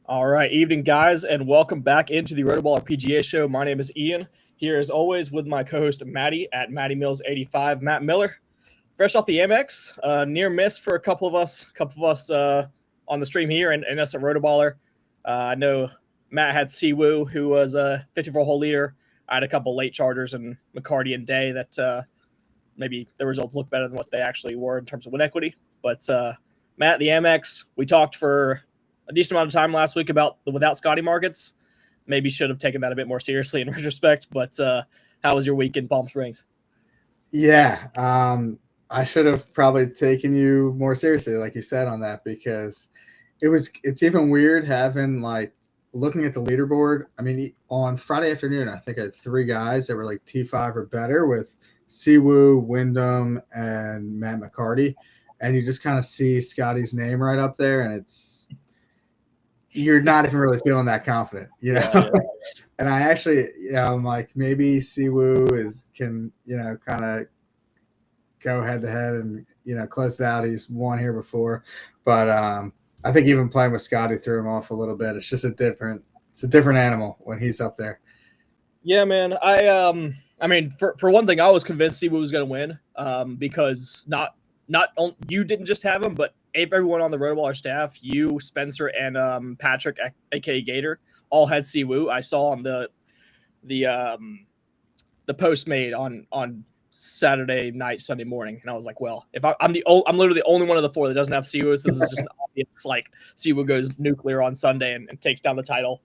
All right, evening, guys, and welcome back into the Rotoballer PGA show. My name is Ian, here as always with my co-host Maddie at Maddie Mills 85. Matt Miller, fresh off the Amex, near miss for a couple of us on the stream here, and us at Rotoballer. I know Matt had Siwoo, who was a 54-hole leader. I had a couple late chargers and McCarty and Day that maybe the results look better than what they actually were in terms of win equity. But Matt, the Amex, we talked for a decent amount of time last week about the without Scotty markets. Maybe should have taken that a bit more seriously in retrospect. But how was your week in Palm Springs? Yeah, I should have probably taken you more seriously, like you said, on that, because it's even weird having looking at the leaderboard. I mean, on Friday afternoon, I think I had three guys that were like T5 or better with Siwoo, Wyndham, and Matt McCarty, and you just kind of see Scotty's name right up there, and you're not even really feeling that confident, Yeah. And I actually, I'm like, maybe Siwoo can, kind of go head to head and, close it out. He's won here before, but I think even playing with Scotty threw him off a little bit. It's a different animal when he's up there. Yeah, man. I mean, for one thing, I was convinced Siwoo was going to win because not you didn't just have him, but everyone on the Rotoballer staff, you, Spencer, and Patrick, aka Gator, all had Siwoo. I saw on the post made on Saturday night, Sunday morning, and I was like, well, if I'm literally the only one of the four that doesn't have Siwoo, so this is just an obvious, like, Siwoo goes nuclear on Sunday and takes down the title.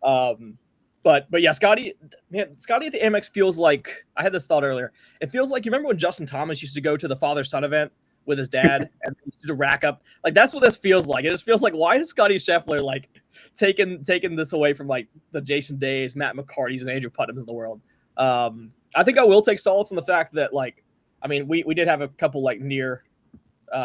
But yeah, Scotty at the Amex feels like, I had this thought earlier. It feels like, you remember when Justin Thomas used to go to the father-son event with his dad and to rack up, like, that's what this feels like. It just feels like, why is Scotty Scheffler like taking this away from like the Jason Days, Matt McCarty's, and Andrew Putnams of the world? I think I will take solace in the fact that, like, I mean, we did have a couple like near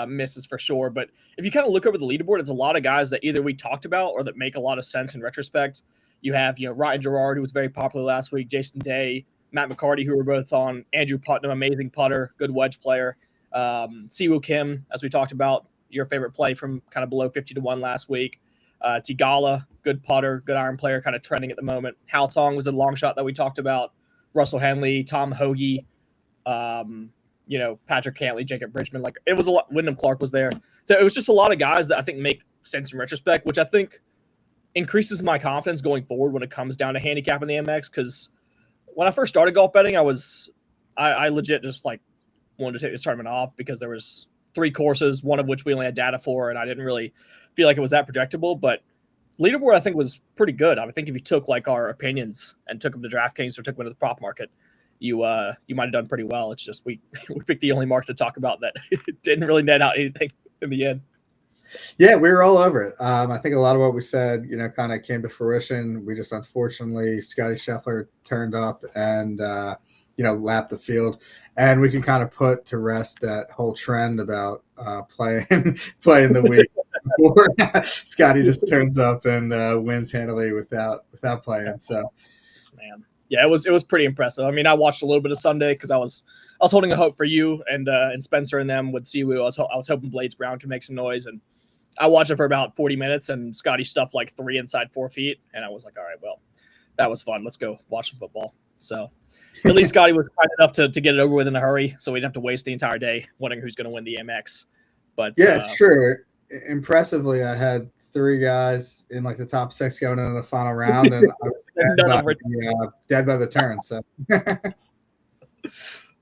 misses for sure, but if you kind of look over the leaderboard, it's a lot of guys that either we talked about or that make a lot of sense in retrospect. You have, Ryan Gerard, who was very popular last week, Jason Day, Matt McCarty, who were both on, Andrew Putnam, amazing putter, good wedge player. Siwoo Kim, as we talked about, your favorite play from kind of below 50-1 last week. Tigala, good putter, good iron player, kind of trending at the moment. Hal Tong was a long shot that we talked about. Russell Henley, Tom Hoagie, Patrick Cantley, Jacob Bridgman. Like, it was a lot. Wyndham Clark was there. So it was just a lot of guys that I think make sense in retrospect, which I think increases my confidence going forward when it comes down to handicapping the MX. Because when I first started golf betting, I legit just like wanted to take this tournament off because there was 3 courses, one of which we only had data for, and I didn't really feel like it was that projectable. But leaderboard, I think, was pretty good. I think if you took like our opinions and took them to DraftKings or took them to the prop market, you might have done pretty well. It's just we picked the only market to talk about that didn't really net out anything in the end. Yeah, we were all over it. I think a lot of what we said, kind of came to fruition. We just, unfortunately, Scotty Scheffler turned up and, lapped the field. And we can kind of put to rest that whole trend about playing the week before Scotty just turns up and wins handily without playing. So, man, yeah, it was pretty impressive. I mean, I watched a little bit of Sunday because I was holding a hope for you and Spencer and them with Siwoo. I was hoping Blades Brown could make some noise, and I watched it for about 40 minutes, and Scotty stuffed like 3 inside 4 feet, and I was like, all right, well, that was fun. Let's go watch some football. So at least Scotty was kind enough to get it over with in a hurry, so we didn't have to waste the entire day wondering who's going to win the Amex. But yeah, sure. Impressively, I had 3 guys in like the top 6 going into the final round, and I was dead by the turn. So,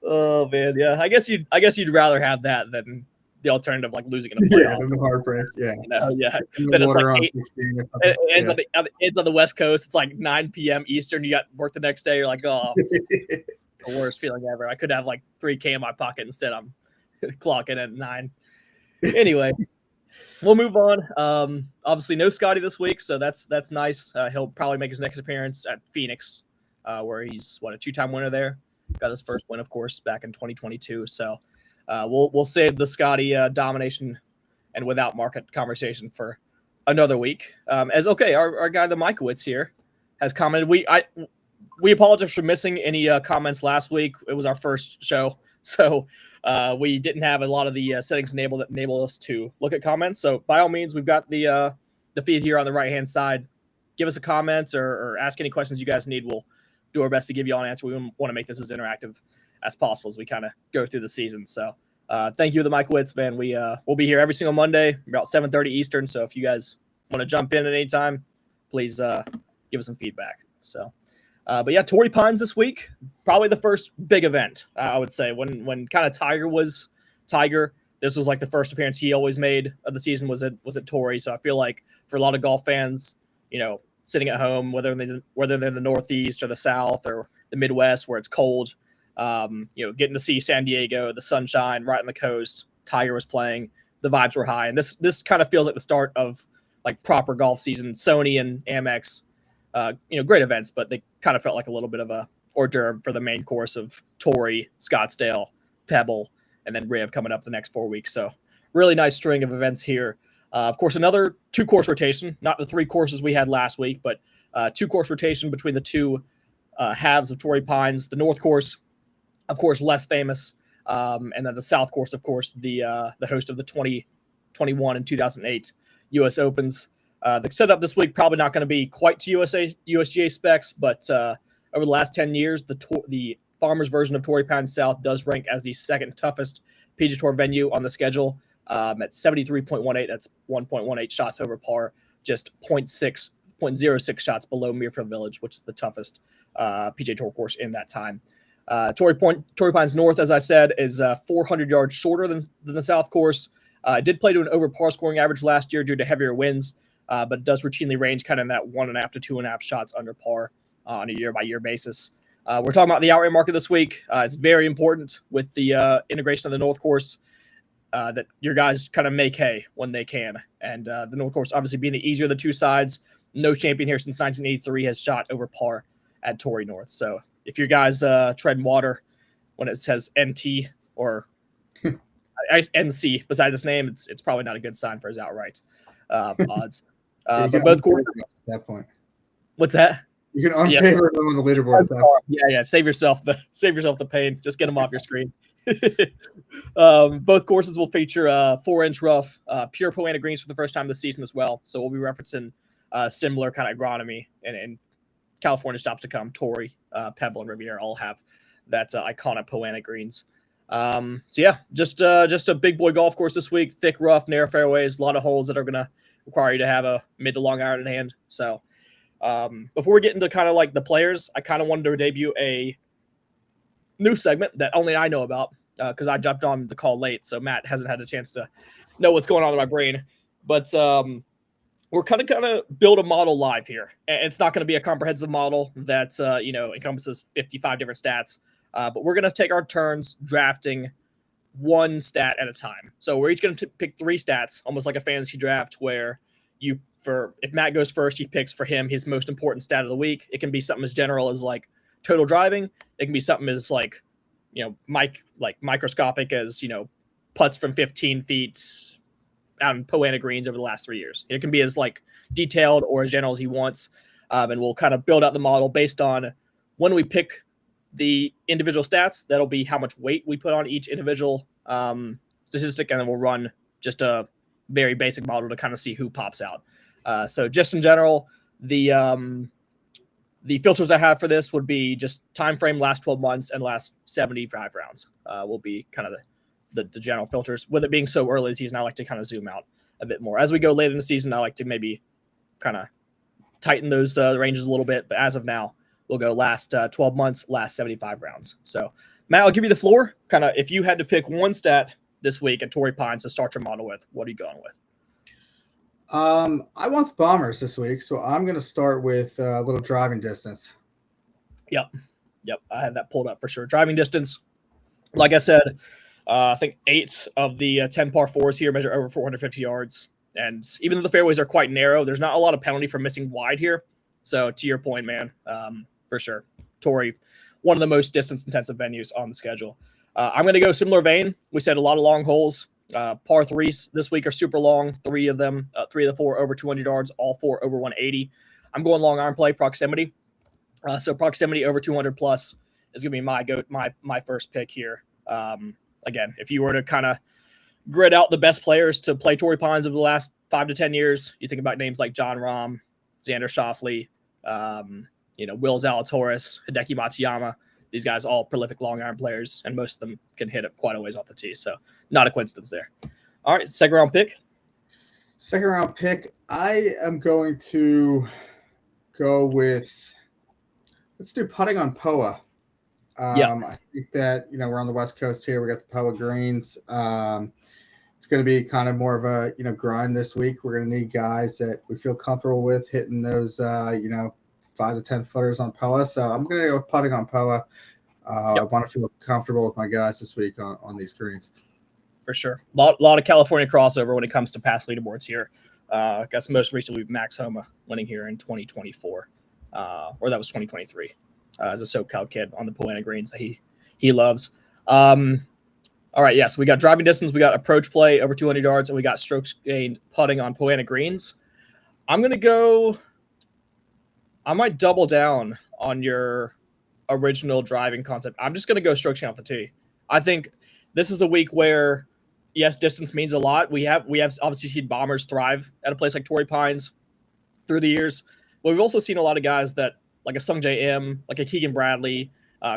oh man, yeah. I guess you'd rather have that than the alternative, like losing in a playoff. Yeah, than the heartbreak. Yeah, yeah. Then it's like it's on the West Coast. It's like 9 p.m. Eastern. You got work the next day. You're like, oh, the worst feeling ever. I could have like $3K in my pocket instead. I'm clocking at 9. Anyway, we'll move on. Obviously, no Scotty this week, so that's nice. He'll probably make his next appearance at Phoenix, where he's a 2-time winner there. Got his first win, of course, back in 2022. So we'll save the Scotty domination and without market conversation for another week. Our guy the Mikowitz here has commented. We apologize for missing any comments last week. It was our first show, so we didn't have a lot of the settings enabled that enable us to look at comments. So by all means, we've got the the feed here on the right-hand side. Give us a comment or ask any questions you guys need. We'll do our best to give you all an answer. We want to make this as interactive as possible as we kind of go through the season. So thank you to the Mike Witz, man. We'll be here every single Monday about 7:30 Eastern. So if you guys want to jump in at any time, please give us some feedback. So, but yeah, Torrey Pines this week, probably the first big event, I would say. When kind of Tiger was Tiger, this was like the first appearance he always made of the season was at Torrey. So I feel like for a lot of golf fans, sitting at home, whether they're in the Northeast or the South or the Midwest where it's cold, getting to see San Diego, the sunshine right on the coast, Tiger was playing, the vibes were high. And this kind of feels like the start of like proper golf season. Sony and Amex, great events, but they kind of felt like a little bit of a hors d'oeuvre for the main course of Torrey, Scottsdale, Pebble, and then Riv coming up the next 4 weeks. So really nice string of events here. Of course, another 2-course rotation, not the 3 courses we had last week, but 2-course rotation between the 2 halves of Torrey Pines. The North Course, of course, less famous, and then the South Course, of course, the host of the 2021 and 2008 U.S. Opens. The setup this week probably not going to be quite to USGA specs, but over the last 10 years, the Farmers version of Torrey Pines South does rank as the second toughest PGA Tour venue on the schedule. At 73.18, that's 1.18 shots over par, just 0.06 shots below Muirfield Village, which is the toughest PGA Tour course in that time. Torrey Pines North, as I said, is 400 yards shorter than the South Course. It did play to an over par scoring average last year due to heavier winds, but it does routinely range kind of in that 1.5 to 2.5 shots under par on a year-by-year basis. We're talking about the outright market this week. It's very important with the integration of the North Course that your guys kind of make hay when they can. And the North Course obviously being the easier of the 2 sides. No champion here since 1983 has shot over par at Torrey North. So if your guys treading water when it says NT or NC beside this name, it's probably not a good sign for his outright odds. But both courses at that point. What's that? You can unfavor them on the leaderboard. Yeah. Save yourself the pain. Just get them off your screen. Both courses will feature 4-inch rough, pure Poana greens for the first time this season as well. So we'll be referencing similar kind of agronomy and California stops to come. Torrey, Pebble, and Riviera all have that iconic Poana greens. So yeah, just a big boy golf course this week. Thick, rough, narrow fairways, a lot of holes that are going to require you to have a mid to long iron in hand. So before we get into kind of like the players, I kind of wanted to debut a new segment that only I know about because I jumped on the call late, so Matt hasn't had a chance to know what's going on in my brain. But we're kind of build a model live here. And it's not going to be a comprehensive model that encompasses 55 different stats, but we're going to take our turns drafting one stat at a time. So we're each going to pick 3 stats, almost like a fantasy draft, where if Matt goes first, he picks for him his most important stat of the week. It can be something as general as like total driving. It can be something as like, microscopic as, putts from 15 feet out in Poana greens over the last 3 years. It can be as like detailed or as general as he wants. And we'll kind of build out the model based on when we pick the individual stats. That'll be how much weight we put on each individual statistic. And then we'll run just a very basic model to kind of see who pops out. So just in general, the filters I have for this would be just time frame, last 12 months, and last 75 rounds will be kind of the general filters. With it being so early in the season, I like to kind of zoom out a bit more. As we go later in the season, I like to maybe kind of tighten those ranges a little bit. But as of now, we'll go last 12 months, last 75 rounds. So, Matt, I'll give you the floor. Kind of if you had to pick one stat this week at Torrey Pines to start your model with, what are you going with? I want the Bombers this week, so I'm going to start with a little driving distance. Yep. I had that pulled up for sure. Driving distance, like I said, I think 8 of the 10 par 4s here measure over 450 yards. And even though the fairways are quite narrow, there's not a lot of penalty for missing wide here. So to your point, man, for sure. Torrey, one of the most distance-intensive venues on the schedule. I'm going to go similar vein. We said a lot of long holes. Par 3s this week are super long. 3 of them, 3 of the 4 over 200 yards, all 4 over 180. I'm going long iron play, proximity. So proximity over 200 plus is going to be my first pick here. Again, if you were to kind of grid out the best players to play Torrey Pines over the last 5 to 10 years, you think about names like John Rahm, Xander Schauffele, Will Zalatoris, Hideki Matsuyama. These guys all prolific long iron players, and most of them can hit it quite a ways off the tee. So not a coincidence there. All right, second round pick. Second round pick, I am going to go with, let's do putting on POA. I think that, we're on the West Coast here. We got the POA greens. It's going to be kind of more of a, grind this week. We're going to need guys that we feel comfortable with hitting those, 5 to 10 footers on POA. So I'm going to go putting on POA. I want to feel comfortable with my guys this week on these greens. For sure. A lot of California crossover when it comes to past leaderboards here. I guess most recently Max Homa winning here in 2024. Or that was 2023. As a SoCal kid on the Poana greens that he loves. All right, so we got driving distance, we got approach play over 200 yards, and we got strokes gained putting on Poana greens. I might double down on your original driving concept. I'm just going to go strokes gained off the tee. I think this is a week where, yes, distance means a lot. We have obviously seen bombers thrive at a place like Torrey Pines through the years. But we've also seen a lot of guys that, like a Sungjae Im, like a Keegan Bradley,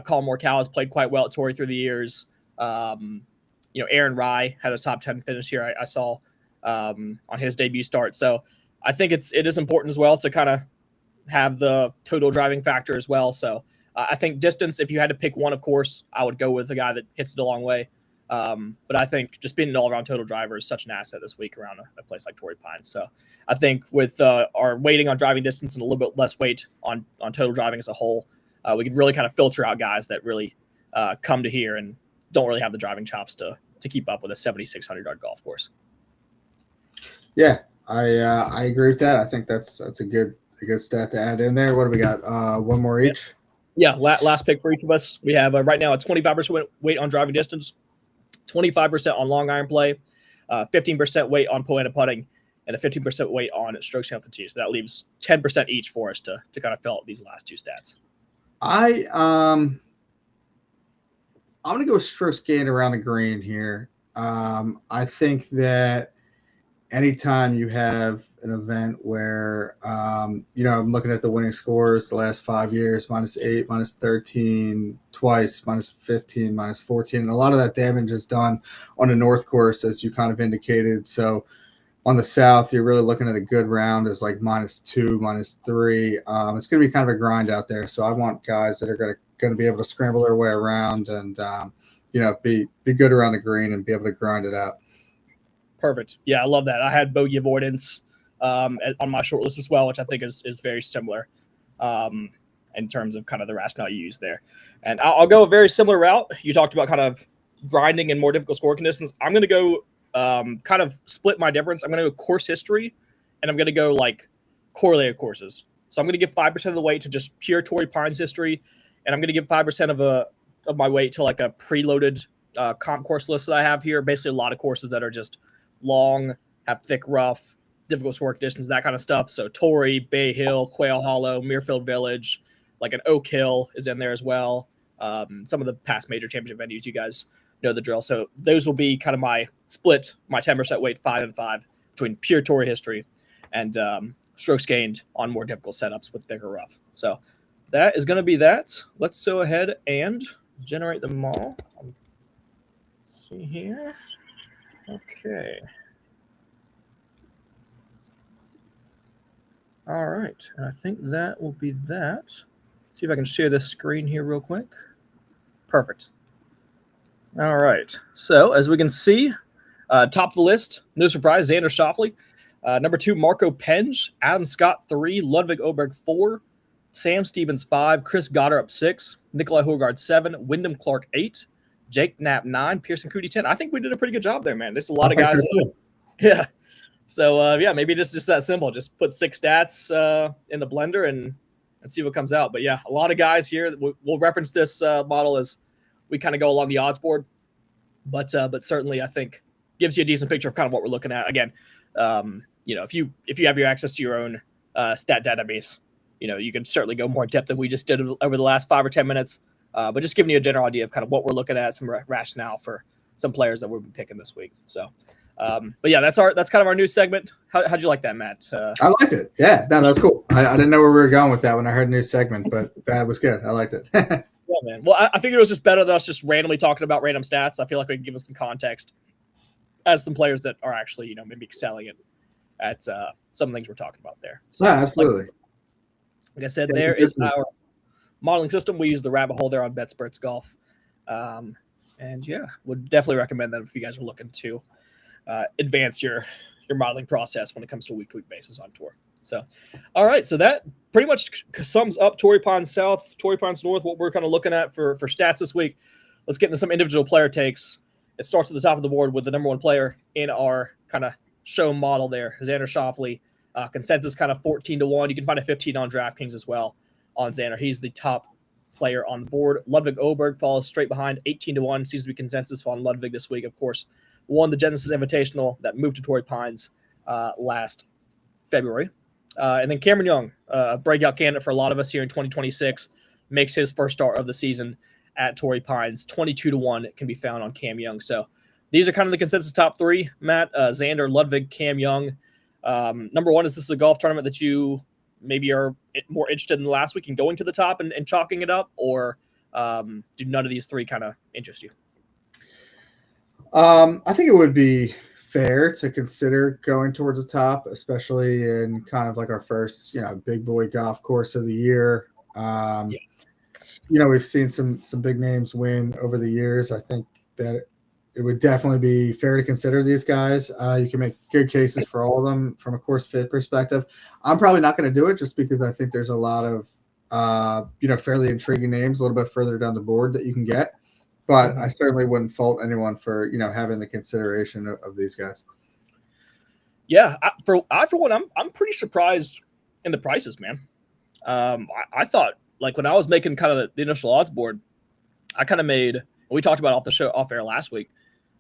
Colin Morikawa has played quite well at Torrey through the years. Aaron Rye had a top 10 finish here. I saw on his debut start. So I think it is important as well to kind of have the total driving factor as well. So I think distance, if you had to pick one, of course, I would go with the guy that hits it a long way. But I think just being an all-around total driver is such an asset this week around a place like Torrey Pines. So I think with our weighting on driving distance and a little bit less weight on total driving as a whole, we could really kind of filter out guys that really come to here and don't really have the driving chops to keep up with a 7,600-yard golf course. Yeah, I agree with that. I think that's a good stat to add in there. What do we got? One more each? Yeah, last pick for each of us. We have right now a 25% weight on driving distance, 25% on long iron play, 15% weight on Poana putting, and a 15% weight on strokes gained off the tee. So that leaves 10% each for us to kind of fill out these last two stats. I'm going to go strokes gained around the green here. I think that anytime you have an event where, I'm looking at the winning scores the last 5 years, -8, -13, twice, -15, -14. And a lot of that damage is done on the north course, as you kind of indicated. So on the south, you're really looking at a good round as like -2, -3. It's going to be kind of a grind out there. So I want guys that are going to be able to scramble their way around and, be good around the green and be able to grind it out. Perfect. Yeah, I love that. I had bogey avoidance on my short list as well, which I think is very similar in terms of kind of the rationale you use there. And I'll go a very similar route. You talked about kind of grinding in more difficult score conditions. I'm going to go kind of split my difference. I'm going to go course history, and I'm going to go like correlated courses. So I'm going to give 5% of the weight to just pure Torrey Pines history, and I'm going to give 5% of my weight to like a preloaded comp course list that I have here. Basically, a lot of courses that are just long, have thick rough, difficult score conditions, that kind of stuff. So Torrey, Bay Hill, Quail Hollow, Muirfield Village, like an Oak Hill is in there as well. Some of the past major championship venues, you guys know the drill. So those will be kind of my split, my 10% weight, 5 and 5 between pure Torrey history and strokes gained on more difficult setups with thicker rough. So that is going to be that. Let's go ahead and generate them all. Let's see here. Okay. All right. And I think that will be that. See if I can share this screen here real quick. Perfect. All right. So as we can see, top of the list, no surprise, Xander Schauffele. Number 2, Marco Penge. Adam Scott 3. Ludwig Oberg 4. Sam Stevens 5. Chris Goddard up 6. Nikolai Horgaard 7. Wyndham Clark 8. Jake Knapp 9, Pearson Coody 10. I think we did a pretty good job there, man. There's a lot of guys. Yeah. So, maybe it's just that simple. Just put 6 stats in the blender and see what comes out. But, yeah, a lot of guys here. We'll reference this model as we kind of go along the odds board. But certainly I think gives you a decent picture of kind of what we're looking at. Again, if you have your access to your own stat database, you can certainly go more in depth than we just did over the last 5 or 10 minutes. But just giving you a general idea of kind of what we're looking at, some rationale for some players that we'll be picking this week. So But yeah, that's kind of our new segment. How'd you like that, Matt? I liked it. Yeah, no, that was cool. I didn't know where we were going with that when I heard a new segment, but that was good. I liked it. Yeah, man. Well, I figured it was just better than us just randomly talking about random stats. I feel like we can give us some context as some players that are actually, maybe excelling at some things we're talking about there. So, yeah, absolutely. Like I said, there is our modeling system. We use the rabbit hole there on BetSperts Golf. And yeah, would definitely recommend that if you guys are looking to advance your modeling process when it comes to week-to-week basis on tour. So, all right. So that pretty much sums up Torrey Pines South, Torrey Pines North, what we're kind of looking at for stats this week. Let's get into some individual player takes. It starts at the top of the board with the number one player in our kind of show model there, Xander Schauffele. Consensus kind of 14-1. You can find a 15 on DraftKings as well on Xander. He's the top player on the board. Ludwig Oberg follows straight behind, 18-1. Seems to be consensus on Ludwig this week, of course. Won the Genesis Invitational that moved to Torrey Pines last February. And then Cameron Young, a breakout candidate for a lot of us here in 2026, makes his first start of the season at Torrey Pines. 22-1 can be found on Cam Young. So these are kind of the consensus top three, Matt. Xander, Ludwig, Cam Young. Number one, is this a golf tournament that you maybe are more interested in last week and going to the top and chalking it up? Or do none of these three kind of interest you? I think it would be fair to consider going towards the top, especially in kind of like our first, big boy golf course of the year. We've seen some big names win over the years. I think that it would definitely be fair to consider these guys. You can make good cases for all of them from a course fit perspective. I'm probably not going to do it just because I think there's a lot of, fairly intriguing names a little bit further down the board that you can get. But I certainly wouldn't fault anyone for, having the consideration of these guys. Yeah, for one, I'm pretty surprised in the prices, man. I thought, like, when I was making kind of the initial odds board, I kind of made, we talked about off air last week,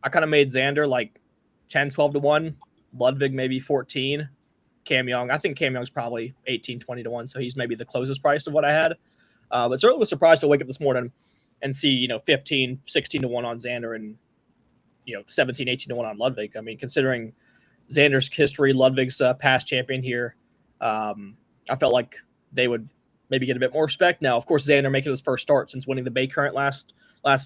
I kind of made Xander like 10, 12-1, Ludwig maybe 14, Cam Young. I think Cam Young's probably 18, 20-1, so he's maybe the closest price of what I had. But certainly was surprised to wake up this morning and see, 15, 16-1 on Xander and, 17, 18-1 on Ludwig. I mean, considering Xander's history, Ludwig's past champion here, I felt like they would maybe get a bit more respect. Now, of course, Xander making his first start since winning the Bay Current last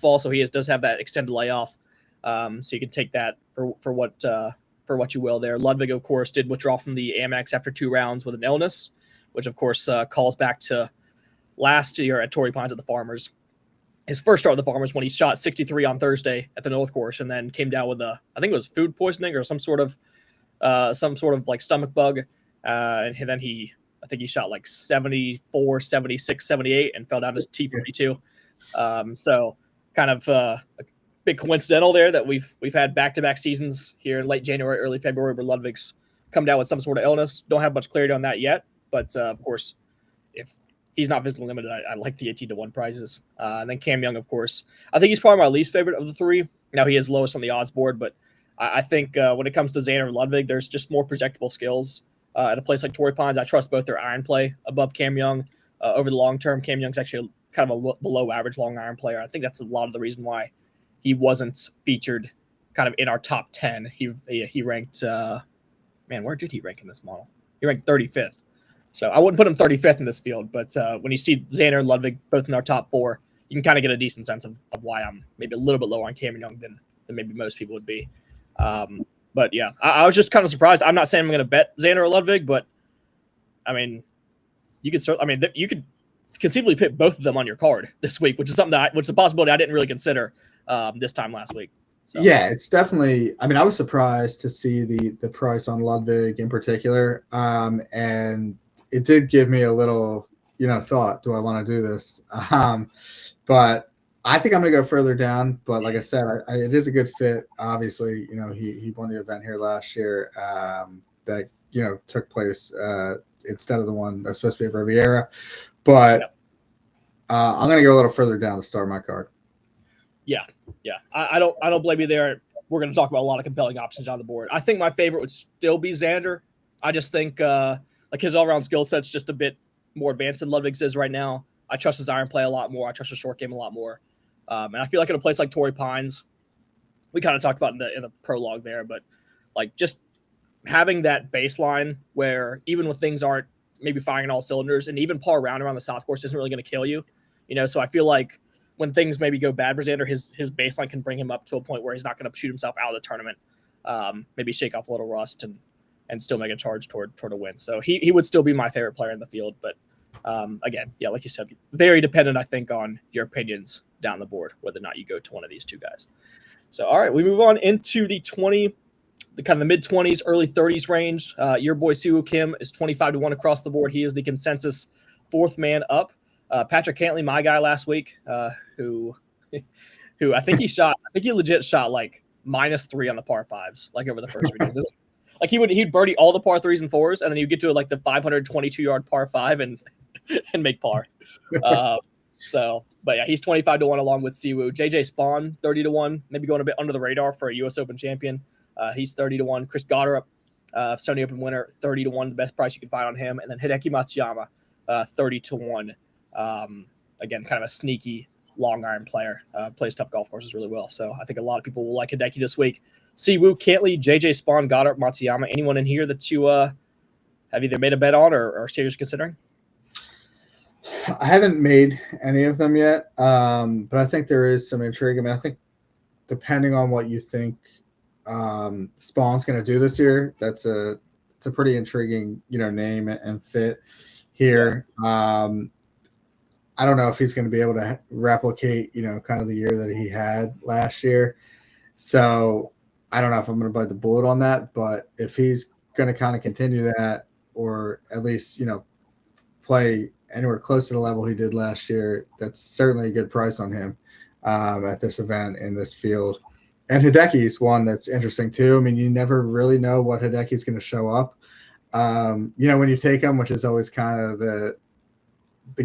fall, so he does have that extended layoff. So you can take that for what you will there. Ludwig, of course, did withdraw from the Amex after 2 rounds with an illness, which, of course, calls back to last year at Torrey Pines at the Farmers. His first start at the Farmers when he shot 63 on Thursday at the North Course and then came down with I think it was food poisoning or some sort of like stomach bug. And then I think he shot like 74, 76, 78 and fell down to T42. So kind of a big coincidental there that we've had back-to-back seasons here in late January, early February where Ludwig's come down with some sort of illness. Don't have much clarity on that yet, but of course, if he's not physically limited, I like the 18-1 prizes. And then Cam Young, of course. I think he's probably my least favorite of the three. Now he is lowest on the odds board, but I think when it comes to Xander and Ludwig, there's just more projectable skills. At a place like Torrey Pines, I trust both their iron play above Cam Young. Over the long term, Cam Young's actually kind of a below average long iron player. I think that's a lot of the reason why he wasn't featured kind of in our top 10. He ranked, where did he rank in this model? He ranked 35th. So I wouldn't put him 35th in this field, but when you see Xander and Ludwig both in our top 4, you can kind of get a decent sense of why I'm maybe a little bit lower on Cam Young than maybe most people would be. But yeah, I was just kind of surprised. I'm not saying I'm going to bet Xander or Ludwig, but I mean, you could conceivably fit both of them on your card this week, which is something which is a possibility I didn't really consider this time last week. So. Yeah, it's definitely. I mean, I was surprised to see the price on Ludwig in particular, and it did give me a little, thought. Do I want to do this? But I think I'm going to go further down. But like I said, it is a good fit. Obviously, he won the event here last year that took place instead of the one that's supposed to be at Riviera. But I'm going to go a little further down to start my card. Yeah. I don't blame you there. We're going to talk about a lot of compelling options on the board. I think my favorite would still be Xander. I just think like his all-around skill set's just a bit more advanced than Ludwig's is right now. I trust his iron play a lot more. I trust his short game a lot more. And I feel like in a place like Torrey Pines, we kind of talked about in the prologue there, but like just having that baseline where even when things aren't maybe firing on all cylinders, and even par around the South course isn't really going to kill you, so I feel like when things maybe go bad for Xander, his baseline can bring him up to a point where he's not going to shoot himself out of the tournament, maybe shake off a little rust and still make a charge toward a win. So he would still be my favorite player in the field. But again, yeah, like you said, very dependent, I think, on your opinions down the board, whether or not you go to one of these two guys. So, all right, we move on into the kind of the mid-20s, early 30s range. Your boy Siwoo Kim is 25-1 across the board. He is the consensus fourth man up. Patrick Cantley, my guy last week, who I think he legit shot like -3 on the par fives, like over the first 3 days. Like he'd birdie all the par threes and fours, and then you'd get to like the 522-yard par five and make par. But yeah, he's 25-1 along with Siwoo. JJ Spawn 30-1, maybe going a bit under the radar for a U.S. Open champion. He's 30-1. Chris Goddard, Sony Open winner, 30-1, the best price you can find on him. And then Hideki Matsuyama, 30-1. Again, kind of a sneaky long iron player. Plays tough golf courses really well. So I think a lot of people will like Hideki this week. Siwoo, Cantley, JJ Spawn, Goddard, Matsuyama. Anyone in here that you have either made a bet on or are seriously considering? I haven't made any of them yet, but I think there is some intrigue. I mean, I think depending on what you think Spawn's going to do this year, it's a pretty intriguing, name and fit here. I don't know if he's going to be able to replicate, kind of the year that he had last year. So I don't know if I'm going to bite the bullet on that, but if he's going to kind of continue that, or at least, play anywhere close to the level he did last year, that's certainly a good price on him at this event in this field. And Hideki's one that's interesting too. I mean, you never really know what Hideki's going to show up. When you take him, which is always kind of the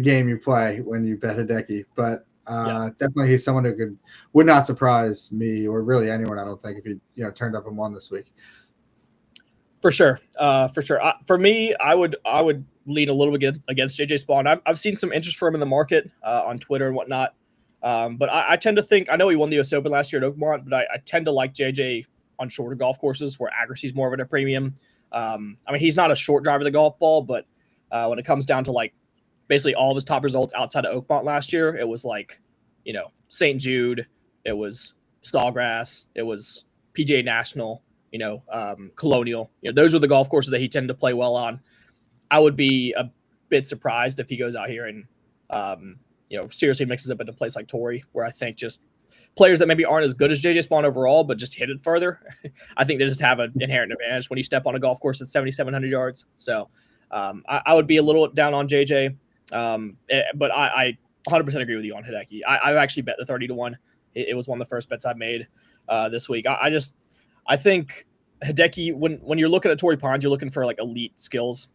game you play when you bet Hideki. But definitely he's someone who would not surprise me or really anyone, I don't think, if he turned up and won this week. For sure. For me, I would lean a little bit against JJ Spawn. I've seen some interest for him in the market on Twitter and whatnot. But I tend to think, I know he won the US Open last year at Oakmont, but I tend to like JJ on shorter golf courses where accuracy is more of a premium. I mean, he's not a short driver of the golf ball, but when it comes down to like basically all of his top results outside of Oakmont last year, it was like, St. Jude, it was Sawgrass, it was PGA National, Colonial. Those were the golf courses that he tended to play well on. I would be a bit surprised if he goes out here and, seriously mixes up into a place like Torrey, where I think just players that maybe aren't as good as JJ Spawn overall, but just hit it further. I think they just have an inherent advantage when you step on a golf course at 7,700 yards. So I would be a little down on JJ, but I 100% agree with you on Hideki. I actually bet the 30-1. It was one of the first bets I made this week. I think Hideki, when you're looking at Torrey Pines, you're looking for like elite skills.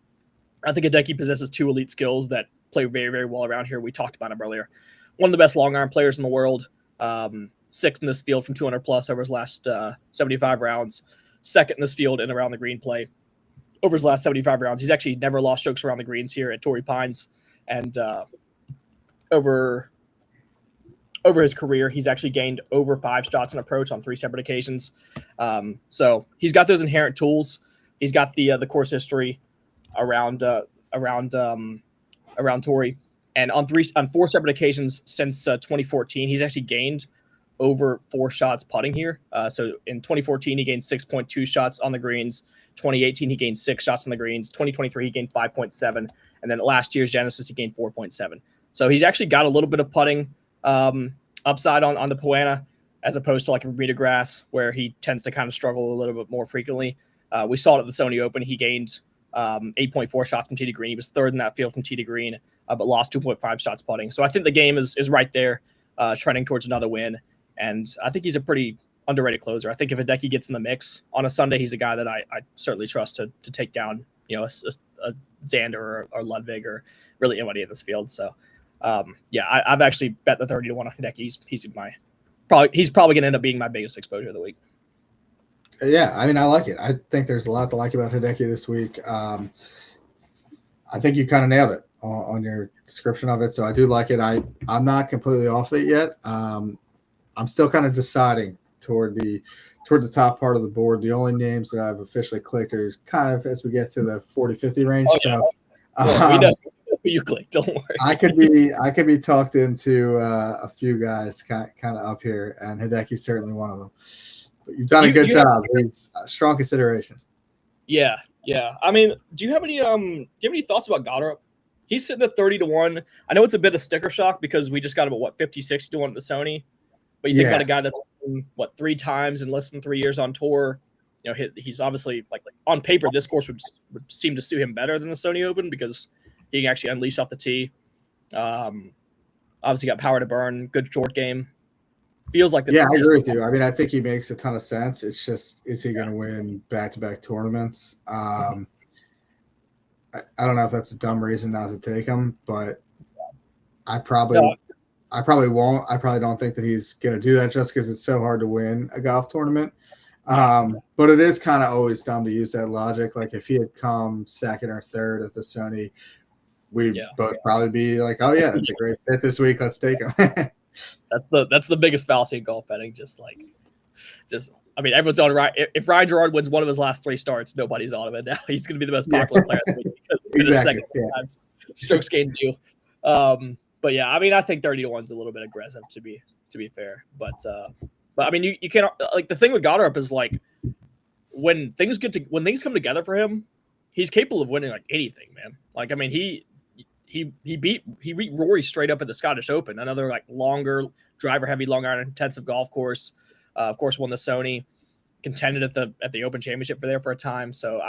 I think Hideki possesses two elite skills that play very, very well around here. We talked about him earlier. One of the best long iron players in the world. Sixth in this field from 200 plus over his last 75 rounds. Second in this field and around the green play over his last 75 rounds. He's actually never lost strokes around the greens here at Torrey Pines. And over his career, he's actually gained over 5 shots in approach on 3 separate occasions. So he's got those inherent tools. He's got the course history around Torrey, and on 4 separate occasions since 2014, he's actually gained over 4 shots putting here. So in 2014, he gained 6.2 shots on the greens. 2018, he gained 6 shots on the greens. 2023, he gained 5.7, and then last year's Genesis, he gained 4.7. So he's actually got a little bit of putting upside on the Poana, as opposed to like Bermuda grass, where he tends to kind of struggle a little bit more frequently. We saw it at the Sony Open. He gained 8.4 shots from tee to green. He was third in that field from tee to green, but lost 2.5 shots putting. So I think the game is right there, trending towards another win. And I think he's a pretty underrated closer. I think if Hideki gets in the mix on a Sunday, he's a guy that I certainly trust to take down, a Xander or Ludwig or really anybody in this field. So I've actually bet the 30-1 on Hideki. He's probably going to end up being my biggest exposure of the week. Yeah, I mean, I like it. I think there's a lot to like about Hideki this week. I think you kind of nailed it on your description of it, so I do like it. I'm not completely off it yet. I'm still kind of deciding toward the toward the top part of the board. The only names that I've officially clicked are kind of as we get to the 40-50 range. Oh, yeah. So Well, we know you click. Don't worry. I could be talked into a few guys kind of up here, and Hideki's certainly one of them. But you've done a good job. He's a strong consideration. Yeah. I mean, do you have any thoughts about Goddard? He's sitting at 30-1. I know it's a bit of sticker shock because we just got him at 50-60 at the Sony. But you think about a guy that's won, 3 times in less than 3 years on tour. You know, he's obviously like on paper, this course would seem to suit him better than the Sony Open because he can actually unleash off the tee. Obviously got power to burn, good short game. Feels like I agree with you. I mean, I think he makes a ton of sense. It's just, is he going to win back-to-back tournaments? I don't know if that's a dumb reason not to take him, but I probably won't. I probably don't think that he's going to do that just because it's so hard to win a golf tournament. But it is kind of always dumb to use that logic. Like if he had come second or third at the Sony, we'd both probably be like, "Oh yeah, that's a great fit this week. Let's take him." That's the biggest fallacy in golf betting. I mean, everyone's on Ryan. If Ryan Gerard wins one of his last 3 starts, nobody's on him. And now he's going to be the most popular player this week because it's been second times strokes gained due. But yeah, I mean, I think 30-1 is a little bit aggressive to be fair. But I mean, you can't like the thing with Goddard is like when things come together for him, he's capable of winning like anything, man. Like I mean, he beat Rory straight up at the Scottish Open, another like longer driver heavy, long iron intensive golf course. Of course, won the Sony, contended at the Open Championship for a time. So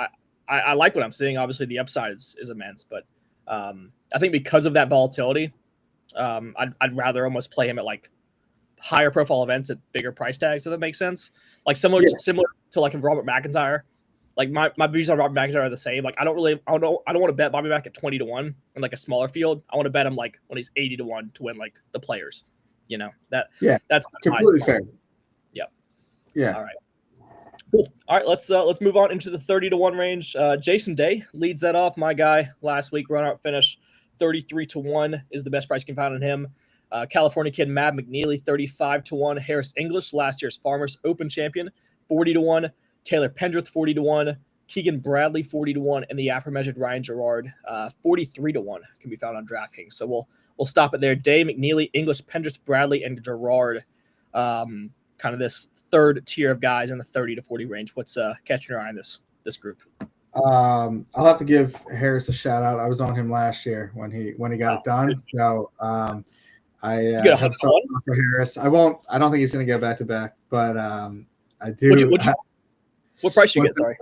I like what I'm seeing. Obviously, the upside is immense, but I think because of that volatility, I'd rather almost play him at like higher profile events at bigger price tags. If that makes sense. Like similar to like Robert McIntyre. Like my views on Robert McIntyre are the same. Like I don't want to bet Bobby Mack at 20-1 in like a smaller field. I want to bet him like when he's 80-1 to win like the Players. You know that's completely fair. Yeah. All right. Cool. All right. Let's move on into the 30-1 range. Jason Day leads that off. My guy last week run-out finish 33-1 is the best price you can find on him. California kid Matt McNeely 35-1. Harris English, last year's Farmers Open champion, 40-1. Taylor Pendrith 40-1. Keegan Bradley 40-1, and the aforementioned Ryan Gerard 43-1 can be found on DraftKings. So we'll stop it there. Day, McNeely, English, Pendrith, Bradley, and Gerard. Kind of this third tier of guys in the 30 to 40 range. What's catching your eye in this group? I'll have to give Harris a shout out. I was on him last year when he got it done. So I have something for Harris. I don't think he's going to go back to back, but I do. What price you get? Sorry.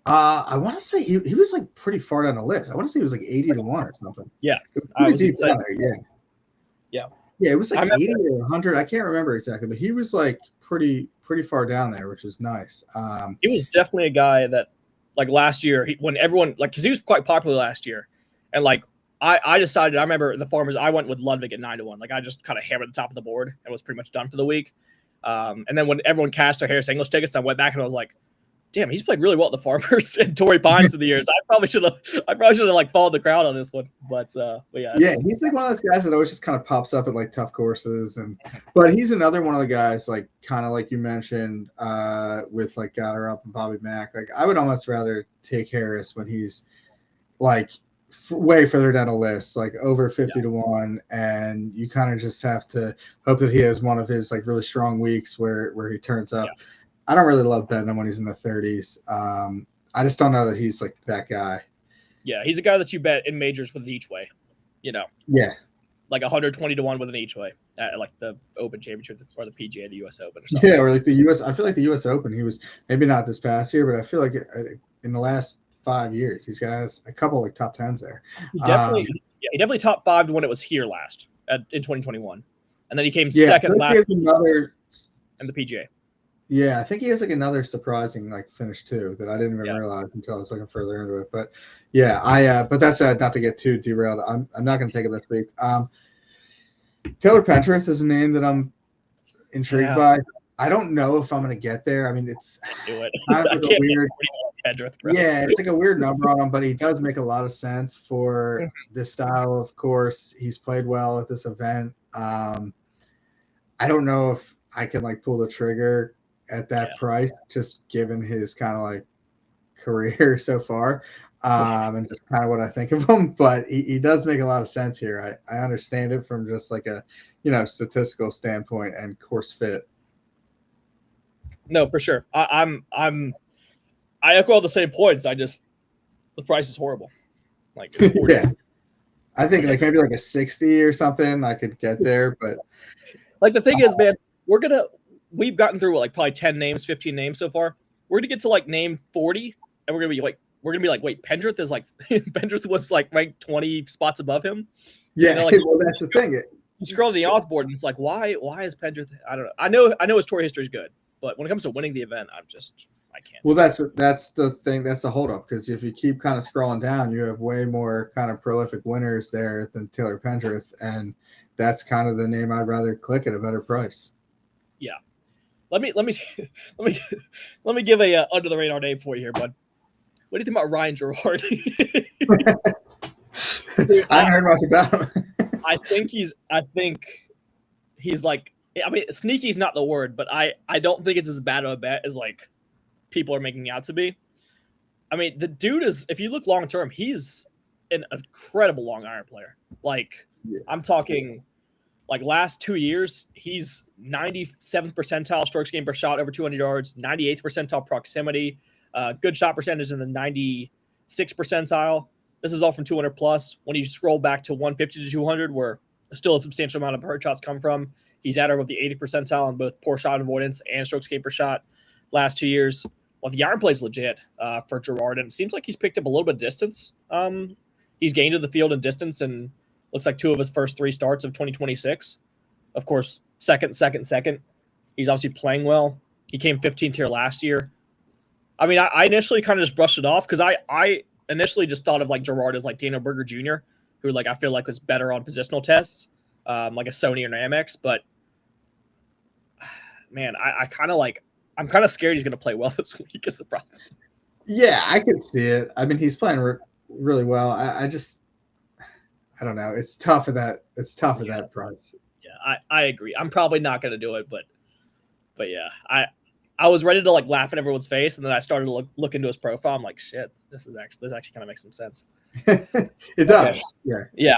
I want to say he was like pretty far down the list. I want to say he was like 80-1 or something. Yeah. It was deep down there. Yeah, it was like 80 or 100. I can't remember exactly, but he was like pretty far down there, which was nice. He was definitely a guy that, like last year, when everyone because he was quite popular last year, and like I decided. I remember the Farmers. I went with Ludwig at 9-1. Like I just kind of hammered the top of the board and was pretty much done for the week. And then when everyone cast their Harris English tickets, I went back and I was like, damn, he's played really well at the Farmers and Torrey Pines of the years. I probably should have like followed the crowd on this one. But yeah. Yeah, he's like one of those guys that always just kind of pops up at like tough courses, but he's another one of the guys like kind of like you mentioned with like Goddard up and Bobby Mack. Like I would almost rather take Harris when he's like way further down the list, like over 50-1, and you kind of just have to hope that he has one of his like really strong weeks where he turns up. Yeah. I don't really love betting him when he's in the 30s. I just don't know that he's like that guy. Yeah, he's a guy that you bet in majors with an each way, you know. Yeah. Like 120-1 with an each way at like the Open Championship or the PGA, the US Open or something. Yeah, or like the US. I feel like the US Open, he was maybe not this past year, but I feel like in the last 5 years, he's got a couple like top 10s there. He definitely top 5 when it was here last in 2021. And then he came second last in the PGA. Yeah, I think he has like another surprising like finish too that I didn't even realize until I was looking further into it. But yeah, but that's not to get too derailed. I'm not going to take it this week. Taylor Pendrith is a name that I'm intrigued by. I don't know if I'm going to get there. I mean, it's kind of like a weird. Pendrith, yeah, it's like a weird number on him, but he does make a lot of sense for this style of course. He's played well at this event. I don't know if I can like pull the trigger at that price, just given his kind of like career so far, and just kind of what I think of him. But he does make a lot of sense here. I understand it from just like a statistical standpoint and course fit. No, for sure. I echo all the same points. The price is horrible. Like yeah, I think like maybe like a 60 or something I could get there, but like the thing is, man, we've gotten through like probably 10 names, 15 names so far. We're gonna get to like name 40, and we're gonna be like, wait, Pendrith is like Pendrith was like ranked 20 spots above him. Yeah, like, well, that's the thing. You scroll to the odds board, and it's like, why is Pendrith? I don't know. I know his tour history is good, but when it comes to winning the event, I can't. Well, that's the thing. That's the holdup, because if you keep kind of scrolling down, you have way more kind of prolific winners there than Taylor Pendrith, and that's kind of the name I'd rather click at a better price. Yeah, let me give a under the radar name for you here, bud. What do you think about Ryan Gerard? I haven't heard much about him. I think he's like, I mean, sneaky is not the word, but I don't think it's as bad of a bet as like people are making it out to be. I mean, the dude is, if you look long term, he's an incredible long iron player. Like, I'm talking like last 2 years, he's 97th percentile strokes gained per shot over 200 yards, 98th percentile proximity, good shot percentage in the 96th percentile. This is all from 200 plus. When you scroll back to 150 to 200, where still a substantial amount of hard shots come from, he's at over the 80th percentile in both poor shot avoidance and strokes gained per shot last 2 years. Well, the iron play is legit for Gerard, and it seems like he's picked up a little bit of distance. He's gained to the field in distance, and looks like 2 of his first 3 starts of 2026. Of course, second. He's obviously playing well. He came 15th here last year. I mean, I initially kind of just brushed it off because I initially just thought of like Gerard as like Daniel Berger Jr., who like I feel like was better on positional tests, like a Sony or an Amex. But man, I'm kind of scared he's going to play well this week is the problem. Yeah, I could see it. I mean, he's playing really well. I don't know. It's tough at that. It's tough at that price. Yeah, I agree. I'm probably not going to do it, but yeah, I was ready to like laugh in everyone's face, and then I started to look into his profile. I'm like, shit, this actually kind of makes some sense. It does. Okay. Yeah.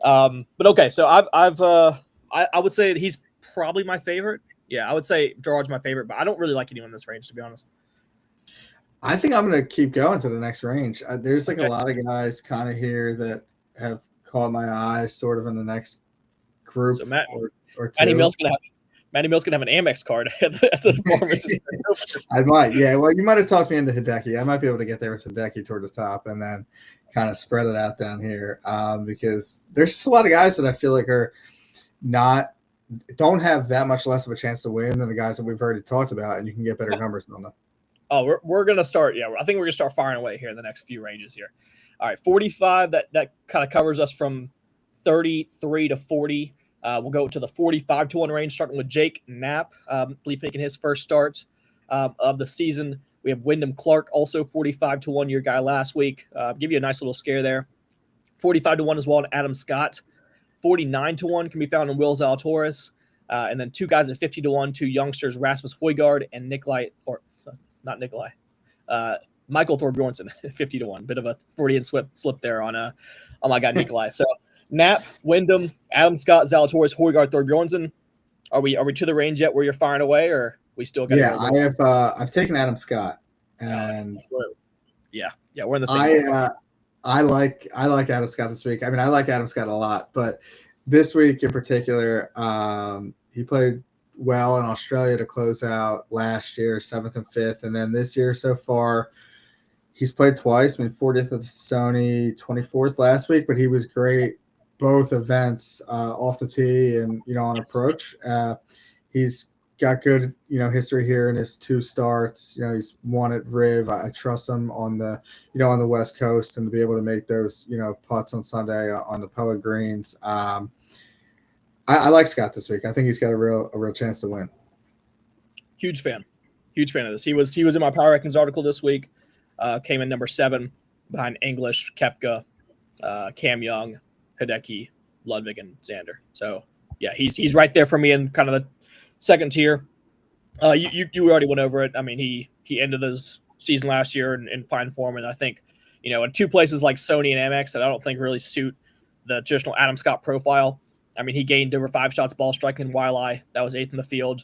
But okay, so I would say he's probably my favorite. Yeah, I would say Gerard's my favorite, but I don't really like anyone in this range, to be honest. I think I'm going to keep going to the next range. There's like a lot of guys kind of here that have caught my eye sort of in the next group so or two. Matty Mill's gonna have an Amex card at the Performance. I might, yeah. Well, you might have talked me into Hideki. I might be able to get there with Hideki toward the top and then kind of spread it out down here because there's just a lot of guys that I feel like don't have that much less of a chance to win than the guys that we've already talked about, and you can get better numbers on them. Oh, we're gonna start. Yeah, I think we're gonna start firing away here in the next few ranges here. All right, 45. That kind of covers us from 33 to 40. We'll go to the 45 to 1 range, starting with Jake Knapp, I believe making his first start of the season. We have Wyndham Clark, also 45 to 1 year guy last week. Give you a nice little scare there. 45 to 1 as well, and Adam Scott. 49 to 1 can be found in Will Zalatoris. And then 2 guys at 50 to 1, 2 youngsters, Rasmus Højgaard and Michael Thorbjornsen, 50 to 1. Bit of a Freudian slip there on my guy Nikolai. So Knapp, Wyndham, Adam Scott, Zalatoris, Højgaard, Thorbjornsen. Are we to the range yet where you're firing away, or we still got? Yeah, I've taken Adam Scott, and we're in the same. I like Adam Scott this week. I mean, I like Adam Scott a lot, but this week in particular, he played well in Australia to close out last year, 7th and 5th, and then this year so far, he's played twice. I mean, 40th at the Sony, 24th last week, but he was great both events off the tee and on approach. He's got good history here in his 2 starts. He's won at Riv. I trust him on the on the West Coast, and to be able to make those putts on Sunday on the Poa greens. I like Scott this week. I think he's got a real chance to win. Huge fan of this. He was in my Power Rankings article this week. Came in number 7 behind English, Koepka, Cam Young, Hideki, Ludwig, and Xander. So yeah, he's right there for me in kind of the second tier. You already went over it. I mean, he ended his season last year in fine form, and I think, in two places like Sony and Amex that I don't think really suit the traditional Adam Scott profile. I mean, he gained over 5 shots ball striking in YLI. That was 8th in the field.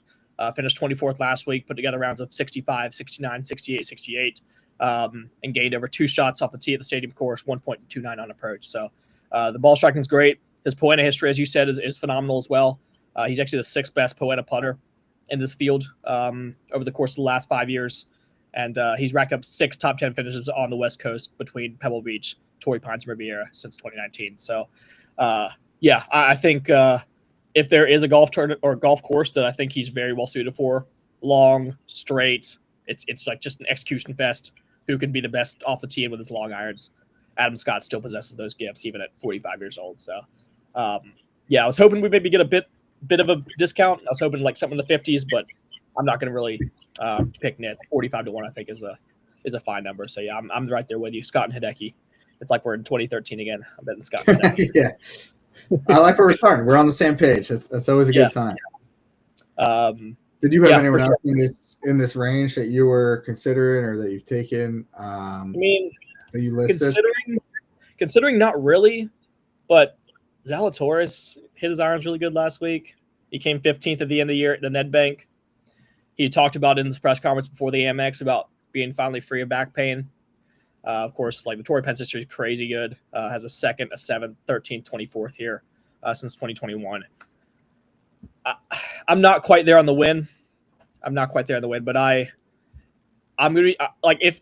Finished 24th last week, put together rounds of 65, 69, 68, 68, and gained over 2 shots off the tee at the stadium course, 1.29 on approach. So the ball striking is great. His Poena history, as you said, is phenomenal as well. He's actually the 6th best Poena putter in this field over the course of the last 5 years. And he's racked up 6 top 10 finishes on the West Coast between Pebble Beach, Torrey Pines, and Riviera since 2019. So, I think if there is a golf tournament or golf course that I think he's very well suited for, long, straight, it's like just an execution fest. Who can be the best off the tee with his long irons? Adam Scott still possesses those gifts even at 45 years old. So, I was hoping we maybe get a bit of a discount. I was hoping like something in the 50s, but I'm not going to really pick nits. 45-1, I think, is a fine number. So yeah, I'm right there with you, Scott and Hideki. It's like we're in 2013 again. I'm betting Scott and Hideki. Yeah, I like where we're starting. We're on the same page. That's always a good sign. Did you have anyone else in this range that you were considering or that you've taken? I mean, that you listed? Considering not really, but Zalatoris hit his irons really good last week. He came 15th at the end of the year at the Nedbank. He talked about in his press conference before the Amex about being finally free of back pain. Of course, like the Torrey Pines history is crazy good. Has a 2nd, a 7th, 13th, 24th here since 2021. I'm not quite there on the win. But I'm gonna be like if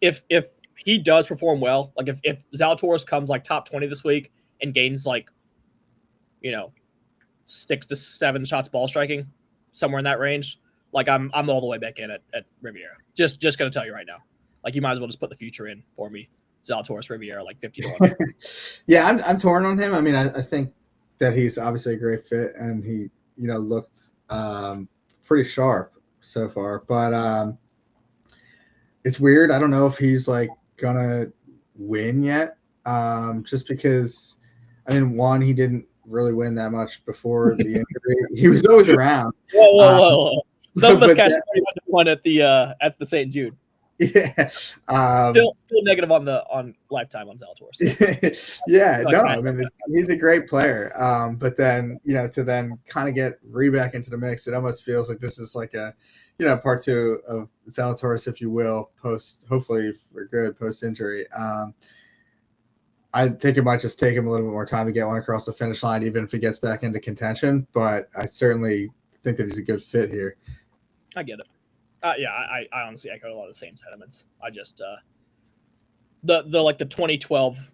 he does perform well, like if Zalatoris comes like top 20 this week and gains like 6 to 7 shots ball striking, somewhere in that range, like I'm all the way back in at Riviera. Just gonna tell you right now, like you might as well just put the future in for me. Zalatoris Riviera like 50-1. Yeah, I'm torn on him. I mean, I think that he's obviously a great fit, and he looked pretty sharp so far. But it's weird. I don't know if he's like gonna win yet. Just because, I mean, one, he didn't really win that much before the injury. He was always around. Whoa. Some of us cashed 31 at the St. Jude. Yeah. Still negative on lifetime on Zalatoris. Yeah, no, I mean he's a great player. But then to then kind of get back into the mix, it almost feels like this is like a part 2 of Zalatoris, if you will, hopefully for good post injury. I think it might just take him a little bit more time to get one across the finish line, even if he gets back into contention. But I certainly think that he's a good fit here. I get it. I honestly echo a lot of the same sentiments. I just the 2012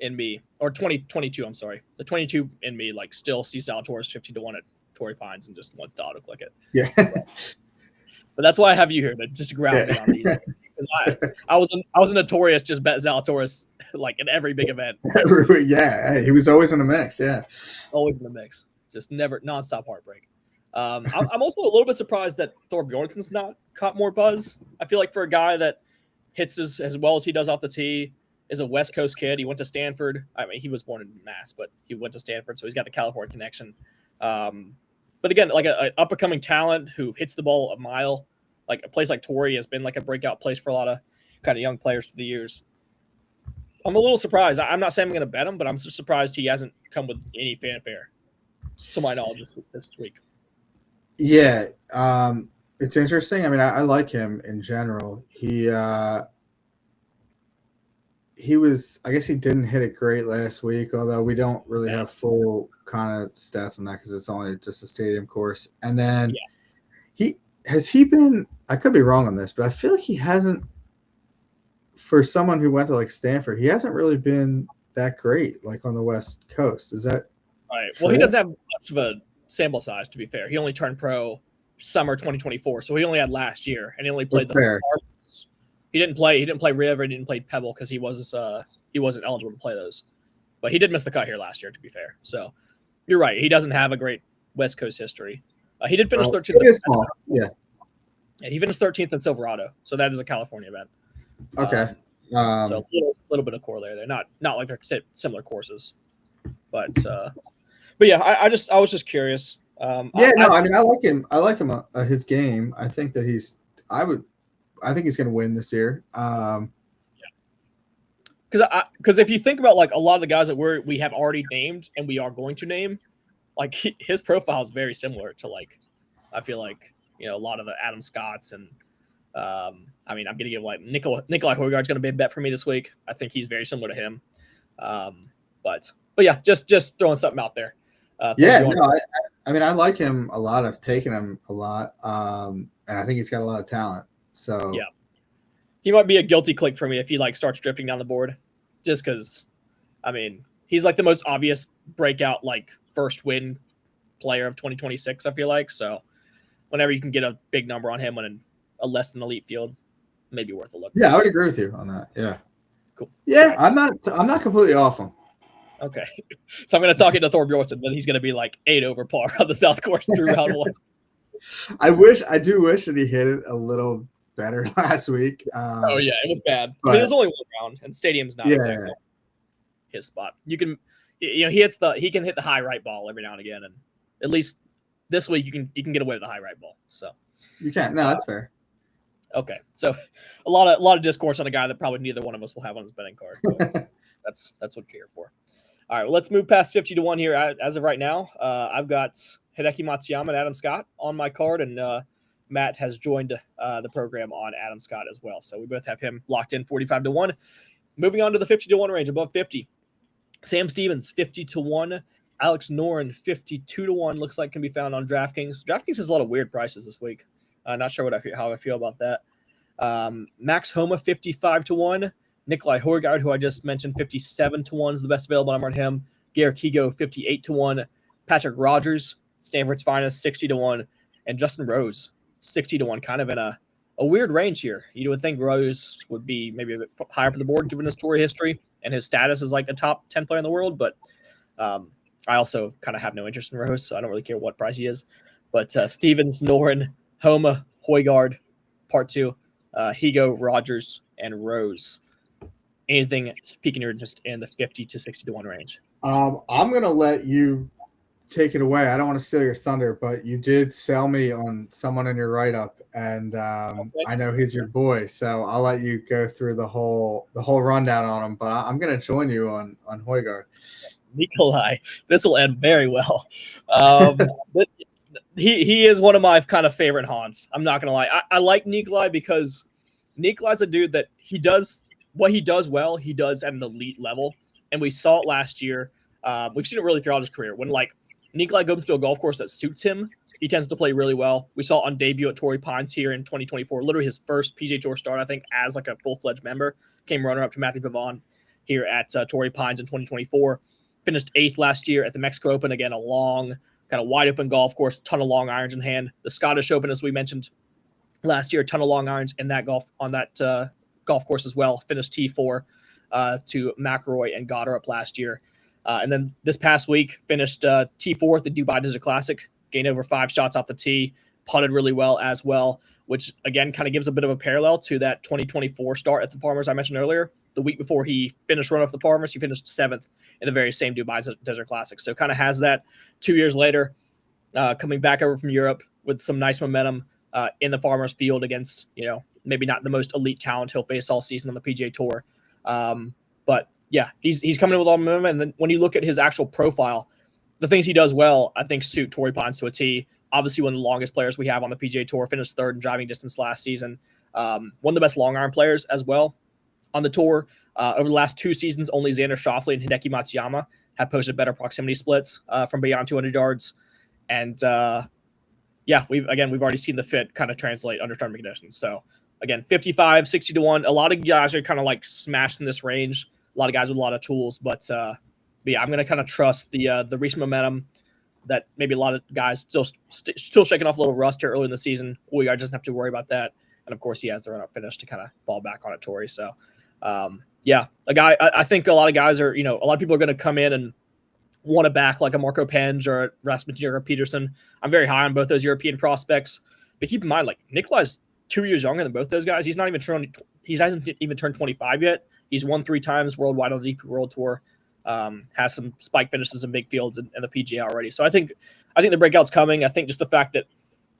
in me, or 2022, I'm sorry, the 22 in me like still sees Zalatoris 50-1 at Torrey Pines and just wants to auto click it. Yeah. But that's why I have you here to just ground me on these. Because I was a notorious just bet Zalatoris like in every big event. Yeah, he was always in the mix. Yeah, always in the mix. Just never nonstop heartbreak. I'm also a little bit surprised that Thor Bjorken's not caught more buzz. I feel like for a guy that hits as well as he does off the tee, is a West Coast kid. He went to Stanford. I mean, he was born in Mass, but he went to Stanford, so he's got the California connection. But again, like an up-and-coming talent who hits the ball a mile. Like a place like Torrey has been like a breakout place for a lot of kind of young players through the years. I'm a little surprised. I'm not saying I'm going to bet him, but I'm just surprised he hasn't come with any fanfare, to my knowledge, this week. Yeah, it's interesting. I mean, I like him in general. He was, I gues he didn't hit it great last week, although we don't really have full kind of stats on that because it's only just a stadium course. And then he been, I could be wrong on this, but I feel like he hasn't, for someone who went to like Stanford, he hasn't really been that great, like on the West Coast. Is that right? Well, he doesn't have much of a sample size, to be fair. He only turned pro summer 2024, so he only had last year, and he only played He didn't play Riv, or he didn't play Pebble because he wasn't eligible to play those. But he did miss the cut here last year, to be fair. So you're right. He doesn't have a great West Coast history. He did finish 13th. Yeah, he finished 13th in Silverado, so that is a California event. Okay. So a little bit of corollary there. Not like they're similar courses, but yeah, I was just curious. Yeah, no, I mean, I like him. I like him. His game. I think that I think he's going to win this year. Because if you think about like a lot of the guys that we have already named and we are going to name, like his profile is very similar to like, I feel like, a lot of the Adam Scotts and I mean, I'm going to give like Nikolai Højgaard's going to be a bet for me this week. I think he's very similar to him. But yeah, just throwing something out there. Yeah, no, I mean, I like him a lot. I've taken him a lot. And I think he's got a lot of talent. So yeah, he might be a guilty click for me if he like starts drifting down the board, just because, I mean, he's like the most obvious breakout, like first win player of 2026. I feel like so. Whenever you can get a big number on him on a less than elite field, maybe worth a look. Yeah, I would agree with you on that. Yeah, cool. Yeah, I'm not completely off him. Okay, so I'm going to talk into Thor Bjornsson, but he's going to be like 8 over par on the South Course through round 1. I do wish that he hit it a little better last week. Oh yeah, it was bad. But, I mean, it was only one round, and stadium's not exactly his spot. You can, he can hit the high right ball every now and again, and at least this week you can get away with the high right ball. So you can. No, that's fair. Okay, so a lot of discourse on a guy that probably neither one of us will have on his betting card. That's what you're here for. All right, well, let's move past 50 to 1 here. As of right now, I've got Hideki Matsuyama and Adam Scott on my card, and Matt has joined the program on Adam Scott as well. So we both have him locked in 45 to 1. Moving on to the 50 to 1 range, above 50. Sam Stevens 50 to 1. Alex Noren 52 to 1 looks like can be found on DraftKings. DraftKings has a lot of weird prices this week. Not sure how I feel about that. Max Homa 55 to 1. Nikolai Højgaard, who I just mentioned, 57 to 1 is the best available number on him. Garrick Higo 58 to 1. Patrick Rogers, Stanford's finest, 60 to 1. And Justin Rose 60 to 1, kind of in a weird range here. You would think Rose would be maybe a bit higher up on the board given his tour history and his status as like a top 10 player in the world, but I also kind of have no interest in Rose, so I don't really care what price he is. But Stevens, Noren, Homa, Højgaard, part 2, Higo, Rogers, and Rose. Anything piquing your interest in the 50 to 60 to 1 range? I'm going to let you take it away. I don't want to steal your thunder, but you did sell me on someone in your write-up, and okay. I know he's your boy, so I'll let you go through the whole rundown on him. But I'm going to join you on Højgaard. Nikolai, this will end very well. He is one of my kind of favorite haunts. I'm not going to lie. I like Nikolai because Nikolai's a dude that he does what he does well. He does at an elite level, and we saw it last year. We've seen it really throughout his career. When like Nikolai goes to a golf course that suits him, he tends to play really well. We saw it on debut at Torrey Pines here in 2024, literally his first PGA Tour start, I think, as like a full-fledged member. Came runner-up to Matthew Pavon here at Torrey Pines in 2024. Finished 8th last year at the Mexico Open. Again, a long, kind of wide open golf course, ton of long irons in hand. The Scottish Open, as we mentioned last year, a ton of long irons in that golf course as well. Finished T4 to McElroy and Goddard up last year. And then this past week, finished T4 at the Dubai Desert Classic, gained over 5 shots off the tee, putted really well as well, which again kind of gives a bit of a parallel to that 2024 start at the Farmers I mentioned earlier. The week before he finished run off the Farmers, he finished 7th in the very same Dubai Desert Classic. So kind of has that 2 years later, coming back over from Europe with some nice momentum in the Farmers field against, maybe not the most elite talent he'll face all season on the PGA Tour. But yeah, he's coming in with all momentum. And then when you look at his actual profile, the things he does well, I think suit Torrey Pines to a T. Obviously, one of the longest players we have on the PGA Tour, finished 3rd in driving distance last season. One of the best long iron players as well on the tour. Over the last 2 seasons, only Xander Schauffele and Hideki Matsuyama have posted better proximity splits from beyond 200 yards. And we've already seen the fit kind of translate under tournament conditions. So again, 55, 60 to 1. A lot of guys are kind of like smashed in this range. A lot of guys with a lot of tools, but yeah, I'm going to kind of trust the recent momentum that maybe a lot of guys still shaking off a little rust here early in the season. Højgaard doesn't have to worry about that. And of course, he has the run-up finish to kind of fall back on it, Torrey. So, I think a lot of guys are, a lot of people are going to come in and want to back like a Marco Penge or a Rasmus Peterson. I'm very high on both those European prospects. But keep in mind, like, Nikolai's 2 years younger than both those guys. He hasn't even turned 25 yet. He's won 3 times worldwide on the DP World Tour. Has some spike finishes in big fields in the PGA already. So I think the breakout's coming. I think just the fact that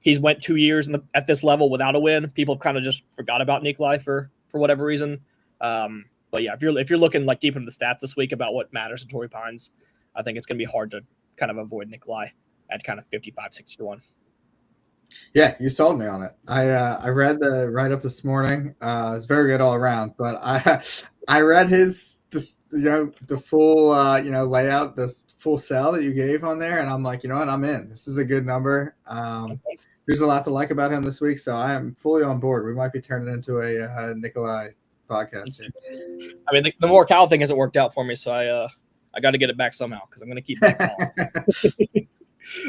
he's went 2 years at this level without a win, people have kind of just forgot about Nikolai for whatever reason. But yeah, if you're looking like deep into the stats this week about what matters to Torrey Pines, I think it's going to be hard to kind of avoid Nikolai at kind of 55, 60 to 1. Yeah, you sold me on it. I read the write up this morning. It's very good all around. But I read the full layout, the full sell that you gave on there, and I'm like, you know what, I'm in. This is a good number. There's a lot to like about him this week, so I am fully on board. We might be turning into a Nikolai podcast here. I mean, the Morikawa thing hasn't worked out for me, so I got to get it back somehow because I'm going to keep it.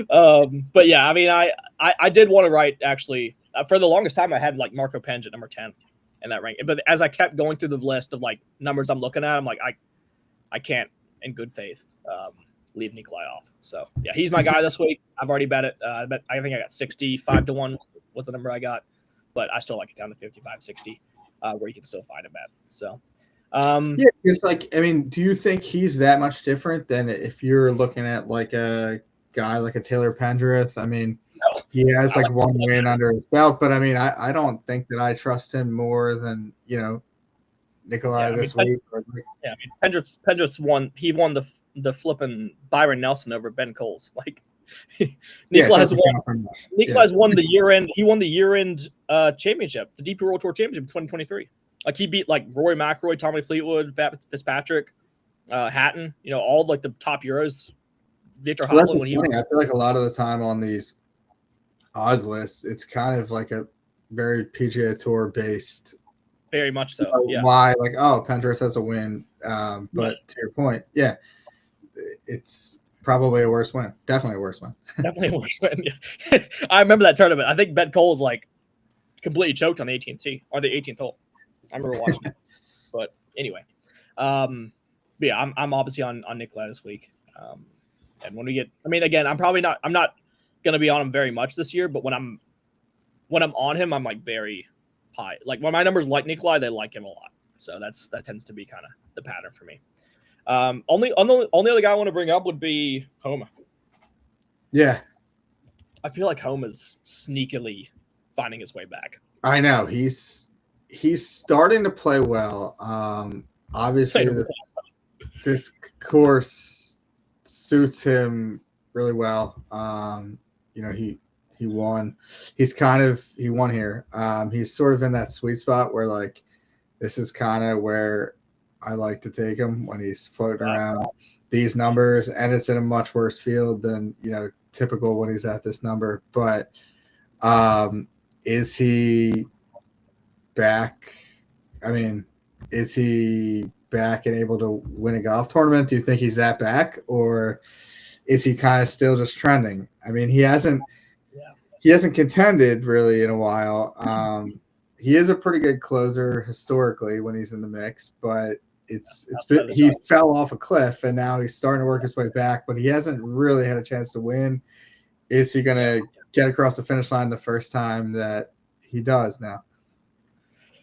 But yeah, I mean, I did want to write actually for the longest time. I had like Marco Penge at number 10 in that rank, but as I kept going through the list of like numbers I'm looking at, I'm like, I can't in good faith leave Nikolai off. So yeah, he's my guy this week. I've already bet it. I think I got 65 to 1 with the number I got, but I still like it down to 55, 60, where you can still find him at. So. Yeah, it's like, I mean, do you think he's that much different than if you're looking at like a guy like a Taylor Pendrith? I mean, no. He has like one win under his belt, but I mean, I don't think that I trust him more than, Nikolai this week. Yeah, I mean, Pendrith's won. He won the flipping Byron Nelson over Ben Coles. Like Nikolai's won. Nikolai's won the year end. He won the year end championship, the DP World Tour Championship in 2023. Like he beat like Rory McIlroy, Tommy Fleetwood, Fitzpatrick, Hatton. All like the top Euros. Victor Hovland. I feel like a lot of the time on these odds lists, it's kind of like a very PGA Tour based. Very much so. Yeah. Why? Like, Pendrith has a win. But to your point, yeah, it's probably a worse win. Definitely a worse win. Definitely a worse win. Yeah. I remember that tournament. I think Ben Coles like completely choked on the 18th tee or the 18th hole. I remember watching it. But anyway, but yeah, I'm obviously on Nikolai this week. And when we get, I mean, again, I'm not going to be on him very much this year, but when I'm on him, I'm like very high. Like when my numbers like Nikolai, they like him a lot. So that tends to be kind of the pattern for me. Only other guy I want to bring up would be Homa. Yeah. I feel like Homa's sneakily finding his way back. I know he's starting to play well. Obviously this course suits him really well. He won. He won here. He's sort of in that sweet spot where like this is kind of where I like to take him when he's floating around these numbers, and it's in a much worse field than typical when he's at this number. But is he back? I mean, is he back and able to win a golf tournament? Do you think he's that back, or is he kind of still just trending? I mean, he hasn't contended really in a while. He is a pretty good closer historically when he's in the mix, but he fell off a cliff and now he's starting to work his way back, but he hasn't really had a chance to win. Is he going to get across the finish line the first time that he does now?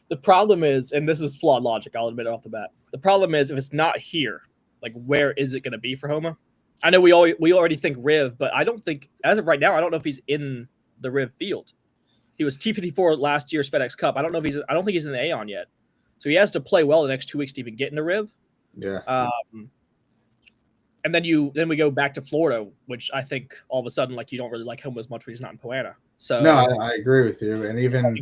The problem is, and this is flawed logic, I'll admit it off the bat. The problem is if it's not here, like where is it going to be for Homa? I know we already think Riv, but I don't think, as of right now, I don't know if he's in the Riv field. He was T54 last year's FedEx Cup. I don't think he's in the Aon yet. So he has to play well the next 2 weeks to even get into Riv. Yeah. And then we go back to Florida, which I think all of a sudden like you don't really like Homa as much when he's not in Poana. So no, I agree with you. And even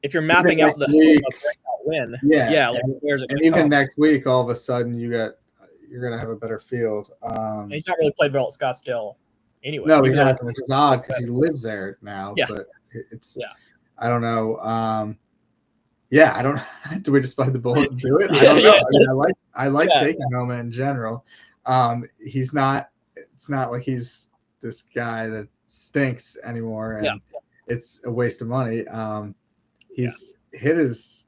if you're mapping out the breakout win, like where's it? And even next week, all of a sudden you're gonna have a better field. He's not really played well at Scottsdale anyway. No, he hasn't, which is odd because he lives there now. Yeah. But it's I don't know. I don't. Do we just bite the bullet and do it? I don't know. I mean, I like taking Homa in general. He's not. It's not like he's this guy that stinks anymore, and it's a waste of money. He's hit his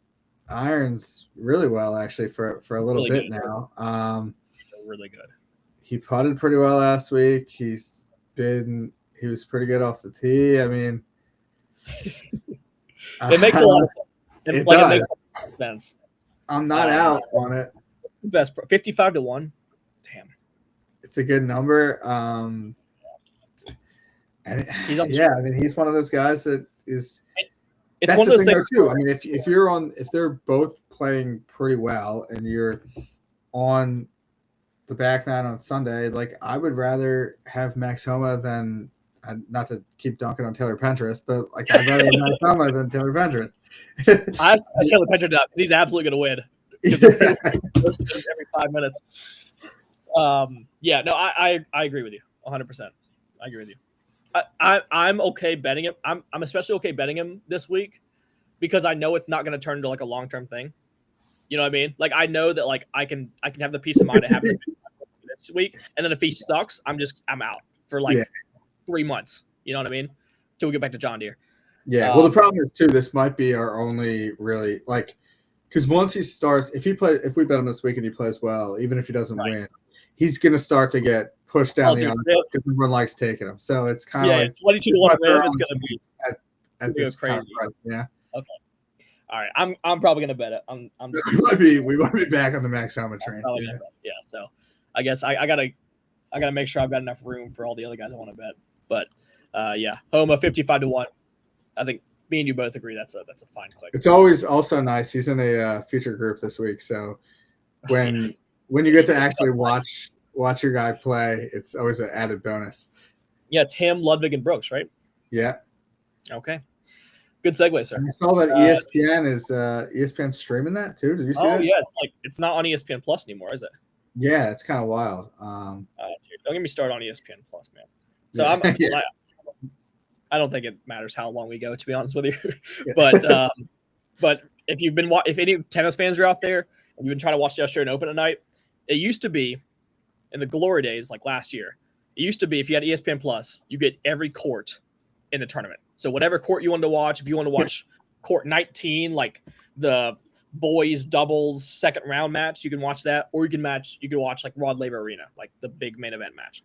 irons really well actually for a little bit now. Really good. He putted pretty well last week. He was pretty good off the tee. I mean, it makes a lot of sense. It does. Makes a lot of sense. I'm not out on it. Best 55 to 1. Damn. It's a good number. And He's on I mean, he's one of those guys that is. It's That's one the of those thing things though, too. I mean, if they're both playing pretty well and you're on the back nine on Sunday, like I would rather have Max Homa than not to keep dunking on Taylor Pendrith, but like I'd rather have Max Homa than Taylor Pendrith. I Taylor Pendrith up because he's absolutely going to win. Every 5 minutes. I agree with you 100%. I agree with you. I'm okay betting him. I'm especially okay betting him this week because I know it's not going to turn into like a long-term thing. You know what I mean? Like I know that like I can have the peace of mind to have him this week, and then if he sucks, I'm out for like 3 months. You know what I mean? Till we get back to John Deere. Yeah. Well, the problem is too. This might be our only really like because once he starts, if we bet him this week and he plays well, even if he doesn't win, he's going to start to get pushed down the other because everyone likes taking him. So it's kind of like 22 to 1 win. It's going to be at this crazy. Kind of yeah. Okay. All right. I'm probably going to bet it. We might be back on the Max Homa train. Yeah. So I guess I gotta make sure I've got enough room for all the other guys I want to bet. But Homa 55 to 1. I think me and you both agree that's a fine click. It's always also nice. He's in a feature group this week, so when you get to actually watch your guy play, it's always an added bonus. Yeah, it's him, Ludwig, and Brooks, right? Yeah. Okay. Good segue, sir. I saw that ESPN is ESPN streaming that too. Did you see that? Oh yeah, it's not on ESPN Plus anymore, is it? Yeah, it's kind of wild. Dude, don't get me started on ESPN Plus, man. So I don't think it matters how long we go, to be honest with you. But if you've been if any tennis fans are out there and you've been trying to watch the Australian Open at night, it used to be in the glory days, like last year. It used to be if you had ESPN Plus, you get every court in the tournament. So whatever court you wanted to watch, if you want to watch court 19, like the boys doubles second round match, you can watch that, or you can watch like Rod Laver Arena, like the big main event match.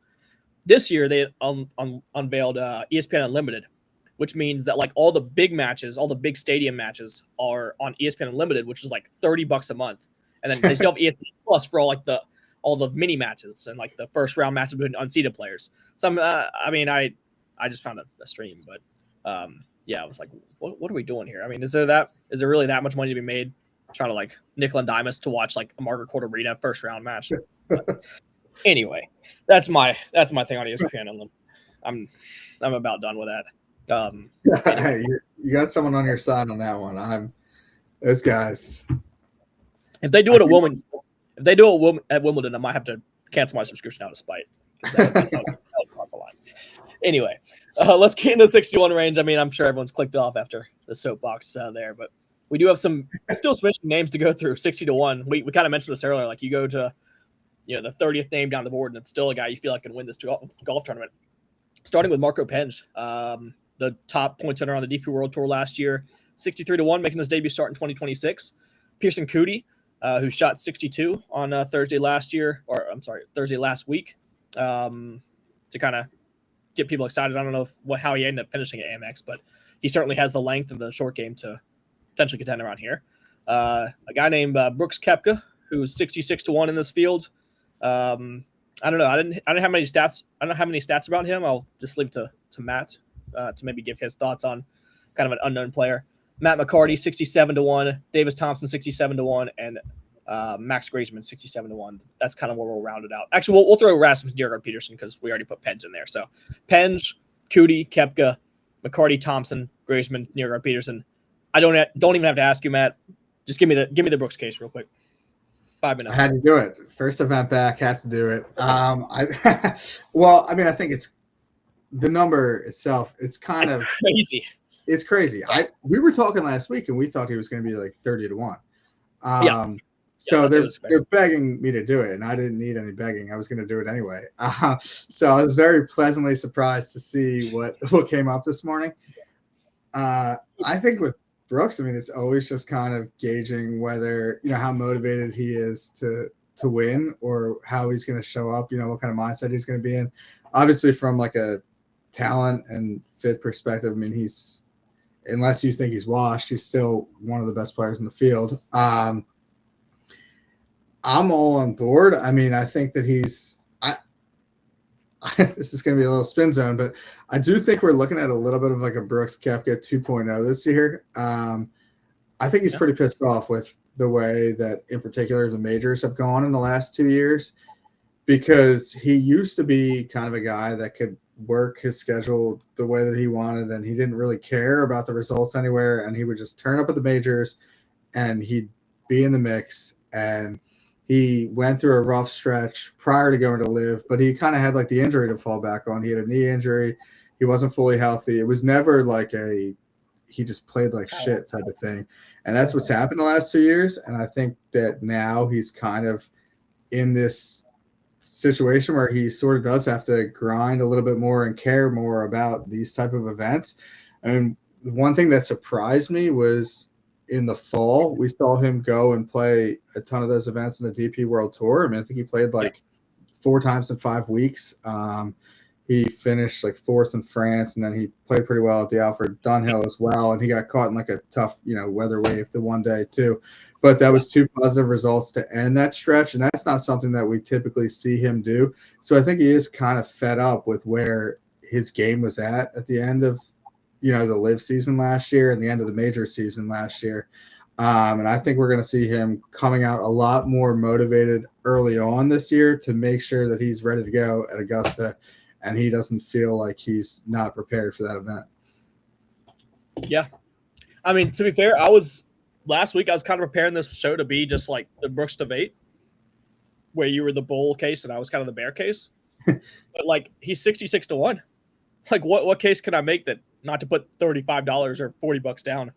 This year they unveiled ESPN Unlimited, which means that like all the big matches, all the big stadium matches are on ESPN Unlimited, which is like $30 a month, and then they still have ESPN Plus for all the mini matches and like the first round matches between unseeded players. So I just found a stream, but I was like, what are we doing here? I mean, is there really that much money to be made trying to like nickel and dime us to watch like a Margaret Court Arena first round match? Anyway, that's my thing on ESPN. I'm about done with that. Anyway. You got someone on your side on that one. Those guys. If they do it at Wimbledon, I might have to cancel my subscription out of spite. That would cost a lot. Anyway, let's get into the 61 range. I mean, I'm sure everyone's clicked off after the soapbox there, but we do have some names to go through. 60 to 1. We kind of mentioned this earlier. Like you go to the 30th name down the board, and it's still a guy you feel like can win this golf tournament. Starting with Marco Penge, the top points winner on the DP World Tour last year, 63 to 1, making his debut start in 2026. Pearson Coody, who shot 62 on Thursday last week, to kind of get people excited. I don't know how he ended up finishing at Amex, but he certainly has the length and the short game to potentially contend around here. A guy named Brooks Koepka, who's 66 to 1 in this field. I don't know. I didn't have many stats. I don't have many stats about him. I'll just leave it to Matt to maybe give his thoughts on kind of an unknown player. Matt McCarty, 67 to 1. Davis Thompson, 67 to 1, and Max Graceman, 67 to 1. That's kind of where we'll round it out. Actually, we'll throw Rasmus Diergaard Peterson because we already put Penge in there. So Penge, Coody, Koepka, McCarty, Thompson, Graceman, Diergaard Peterson. I don't even have to ask you, Matt. Just give me the Brooks case real quick. 5 minutes. I had to do it. First event back, has to do it. I think it's the number itself. It's crazy. It's crazy. We were talking last week, and we thought he was going to be like 30 to 1. So they're begging me to do it, and I didn't need any begging. I was going to do it anyway. So I was very pleasantly surprised to see what came up this morning. I think with Brooks, I mean, it's always just kind of gauging whether, how motivated he is to win or how he's going to show up, what kind of mindset he's going to be in. Obviously, from like a talent and fit perspective, I mean, unless you think he's washed, he's still one of the best players in the field. I think with Brooks, I mean, it's always just kind of gauging whether, how motivated he is to win or how he's going to show up, what kind of mindset he's going to be in. Obviously, from like a talent and fit perspective, I mean, unless you think he's washed, he's still one of the best players in the field. I'm all on board. I mean, I think that this is going to be a little spin zone, but I do think we're looking at a little bit of like a Brooks Koepka 2.0 this year. I think he's pretty pissed off with the way that, in particular, the majors have gone in the last 2 years, because he used to be kind of a guy that could work his schedule the way that he wanted, and he didn't really care about the results anywhere, and he would just turn up at the majors and he'd be in the mix. And he went through a rough stretch prior to going to Live, but he kind of had like the injury to fall back on. He had a knee injury. He wasn't fully healthy. It was never like he just played like shit type of thing. And that's what's happened the last 2 years. And I think that now he's kind of in this situation where he sort of does have to grind a little bit more and care more about these type of events. I mean, the one thing that surprised me was in the fall, we saw him go and play a ton of those events in the DP World Tour. I mean, I think he played like 4 times in 5 weeks. He finished like 4th in France, and then he played pretty well at the Alfred Dunhill as well. And he got caught in like a tough, weather wave the one day too. But that was 2 positive results to end that stretch, and that's not something that we typically see him do. So I think he is kind of fed up with where his game was at the end of, the Live season last year and the end of the major season last year. And I think we're going to see him coming out a lot more motivated early on this year to make sure that he's ready to go at Augusta, and he doesn't feel like he's not prepared for that event. Yeah. I mean, to be fair, last week I was kind of preparing this show to be just like the Brooks debate, where you were the bull case and I was kind of the bear case. But like, he's 66 to 1. Like, what case can I make that not to put $35 or $40 down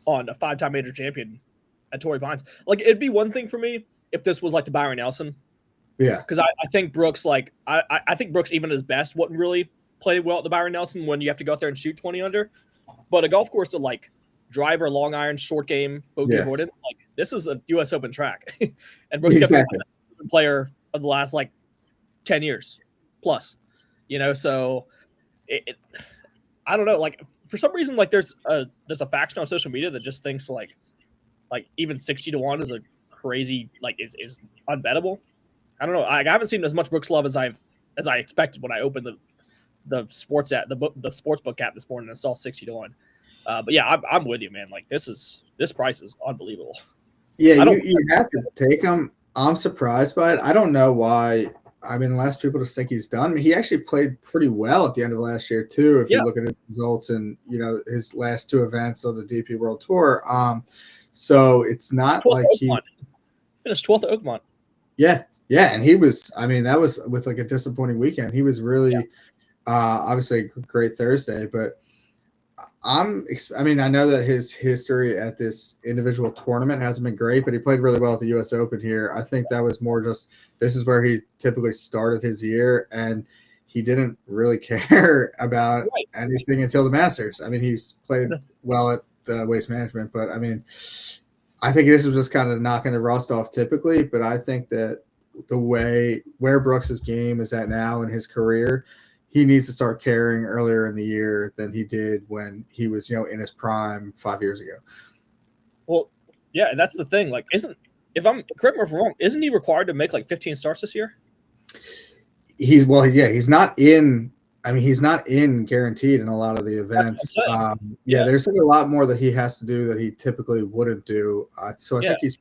on a 5-time major champion at Torrey Pines? Like, it'd be one thing for me if this was like the Byron Nelson. Yeah. Because I think Brooks, I think Brooks, even at his best, wouldn't really play well at the Byron Nelson when you have to go out there and shoot 20 under. But a golf course to like driver, long iron, short game, bogey avoidance, like this is a U.S. Open track. And Brooks kept a player of the last like 10 years plus, so I don't know. Like, for some reason, like there's a faction on social media that just thinks like even 60 to 1 is a crazy, like is unbettable. I don't know. I haven't seen as much Brooks love as I expected when I opened the sports book app this morning and saw 60 to 1. But yeah, I'm with you, man. Like this price is unbelievable. Yeah, you have to take him. I'm surprised by it. I don't know why. I mean, unless people just think he's done. I mean, he actually played pretty well at the end of last year too. If you look at his results and his last 2 events of the DP World Tour. So it's not like he finished 12th at Oakmont. Yeah, and he was. I mean, that was with like a disappointing weekend. He was really obviously a great Thursday, but I know that his history at this individual tournament hasn't been great, but he played really well at the U.S. Open here. I think that was more just this is where he typically started his year, and he didn't really care about anything until the Masters. I mean, he's played well at Waste Management, but I mean, I think this was just kind of knocking the rust off typically, but I think that the way where Brooks's game is at now in his career, he needs to start caring earlier in the year than he did when he was, in his prime 5 years ago. Well, yeah, that's the thing. Like, correct me if I'm wrong, isn't he required to make like 15 starts this year? He's not in. I mean, he's not in guaranteed in a lot of the events. There's like a lot more that he has to do that he typically wouldn't do. So I think he's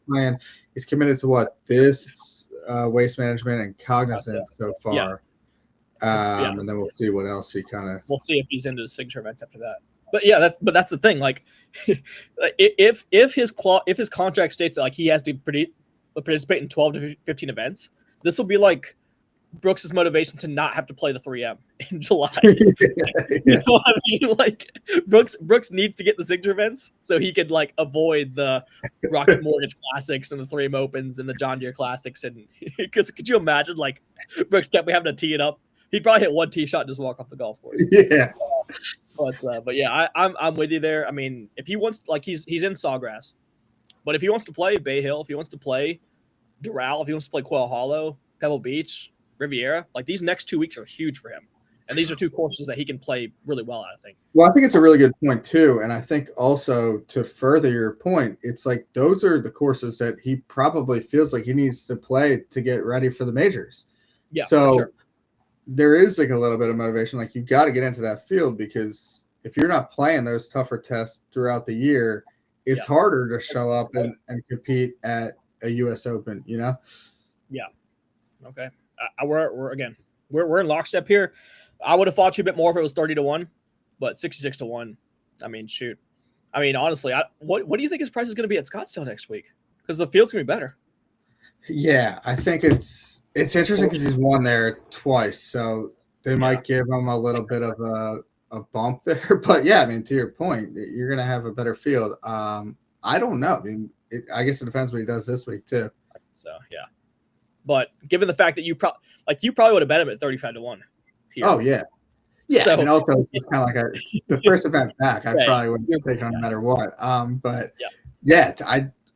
committed to this Waste Management and Cognizant so far. Yeah. And then we'll see what else we'll see if he's into the signature events after that. But yeah, that's the thing. Like, if his contract states that like he has to participate in 12 to 15 events, this will be like Brooks's motivation to not have to play the 3M in July. You know what I mean? Like Brooks needs to get the signature events so he could like avoid the Rocket Mortgage Classics and the 3M Opens and the John Deere Classics. And because could you imagine like Brooks kept having to tee it up? He'd probably hit one tee shot and just walk off the golf course. Yeah. But yeah, I'm with you there. I mean, if he wants, like he's in Sawgrass, but if he wants to play Bay Hill, if he wants to play Doral, if he wants to play Quail Hollow, Pebble Beach, Riviera, like these next 2 weeks are huge for him. And these are two courses that he can play really well at, I think. Well, I think it's a really good point too, and I think also to further your point, it's like those are the courses that he probably feels like he needs to play to get ready for the majors. Yeah, so for sure. there is like a little bit of motivation. Like you've got to get into that field because if you're not playing those tougher tests throughout the year, it's harder to show up and compete at a U.S. Open. Yeah. Okay. We're in lockstep here. I would have fought you a bit more if it was 30-1, but 66-1. I mean, shoot. I mean, honestly, what do you think his price is going to be at Scottsdale next week? Because the field's going to be better. Yeah, I think it's interesting because he's won there twice, so they might give him a little bit of a bump there. But yeah, I mean, to your point, you're going to have a better field. I don't know. I mean, I guess it depends what he does this week too. So yeah, but given the fact that you probably would have bet him at 35-1. Here. Oh yeah, yeah. So, and also it's kind of like the first event back. I probably would have taken him no matter what. But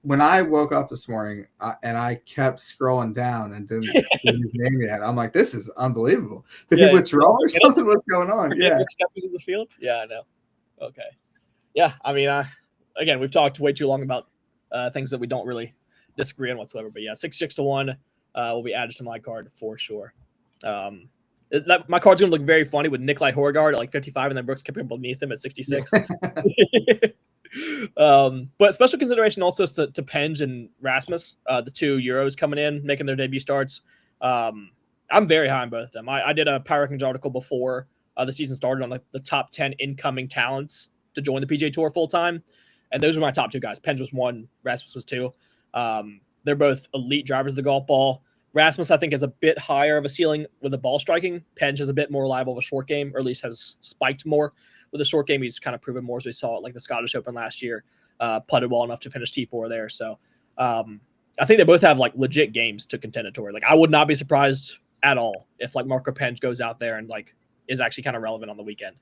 when I woke up this morning and I kept scrolling down and didn't see his name yet, I'm like, this is unbelievable. Did he withdraw or something? What's going on? Yeah. In the field? Yeah, I know. Okay. Yeah, I mean, again, we've talked way too long about things that we don't really disagree on whatsoever. But yeah, 66-1 will be added to my card for sure. My card's going to look very funny with Nikolai Horgaard at like 55 and then Brooks Koepka beneath him at 66. But special consideration also to Penge and Rasmus, the two Euros coming in, making their debut starts. I'm very high on both of them. I did a Power Rankings article before the season started on the top 10 incoming talents to join the PGA Tour full time. And those were my top two guys. Penge was 1, Rasmus was 2. They're both elite drivers of the golf ball. Rasmus, I think, has a bit higher of a ceiling with the ball striking. Penge is a bit more reliable of a short game, or at least has spiked more with the short game. He's kind of proven more, as we saw at like the Scottish Open last year. Putted well enough to finish T4 there. So I think they both have like legit games to contend a tour. Like I would not be surprised at all if like Marco Penge goes out there and like is actually kind of relevant on the weekend.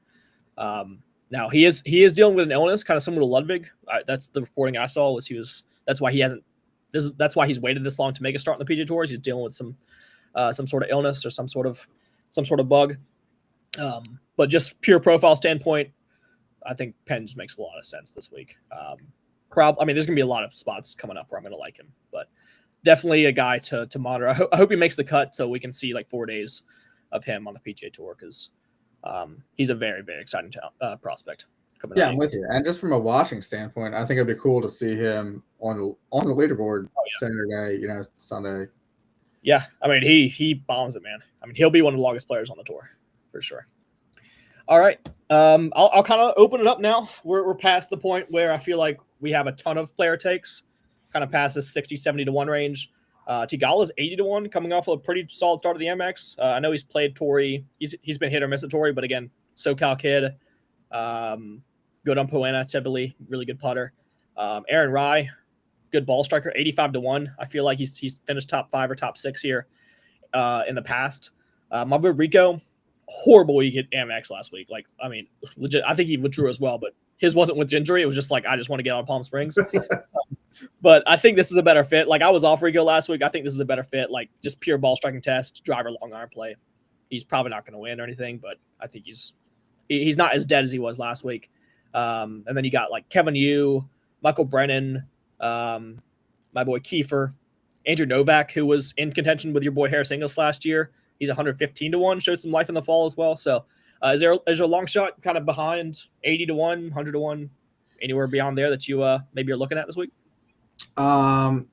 Now he is dealing with an illness, kind of similar to Ludwig. That's the reporting I saw that's why he hasn't. That's why he's waited this long to make a start on the PGA Tours. He's dealing with some sort of illness or some sort of bug. But just pure profile standpoint, I think Penge makes a lot of sense this week. There's going to be a lot of spots coming up where I'm going to like him, but definitely a guy to monitor. I hope he makes the cut so we can see like 4 days of him on the PGA Tour because he's a very, very exciting prospect. Yeah, I'm with you. And just from a watching standpoint, I think it'd be cool to see him on the leaderboard Saturday, Sunday. Yeah, I mean he bombs it, man. I mean he'll be one of the longest players on the tour for sure. All right, I'll kind of open it up now. We're past the point where I feel like we have a ton of player takes, kind of past this 60-70-1 range. Tigala's 80-1, coming off of a pretty solid start of the MX. I know he's played Torrey. He's been hit or miss at Torrey, but again, SoCal kid. Good on Poena, typically really good putter. Aaron Rai, good ball striker, 85-1. I feel like he's finished top 5 or top 6 here in the past. My boy Rico, horrible week at Amex last week. Like, I mean, legit. I think he withdrew as well, but his wasn't with injury. It was just like I just want to get out of Palm Springs. But I think this is a better fit. Like I was off Rico last week. I think this is a better fit. Like just pure ball striking test, driver, long iron play. He's probably not going to win or anything, but I think he's not as dead as he was last week. And then you got like Kevin Yu, Michael Brennan, my boy Kiefer, Andrew Novak, who was in contention with your boy Harris Ingles last year. He's 115-1, showed some life in the fall as well. So is there a long shot kind of behind 80-1, 100-1, anywhere beyond there that you maybe you're looking at this week? I'm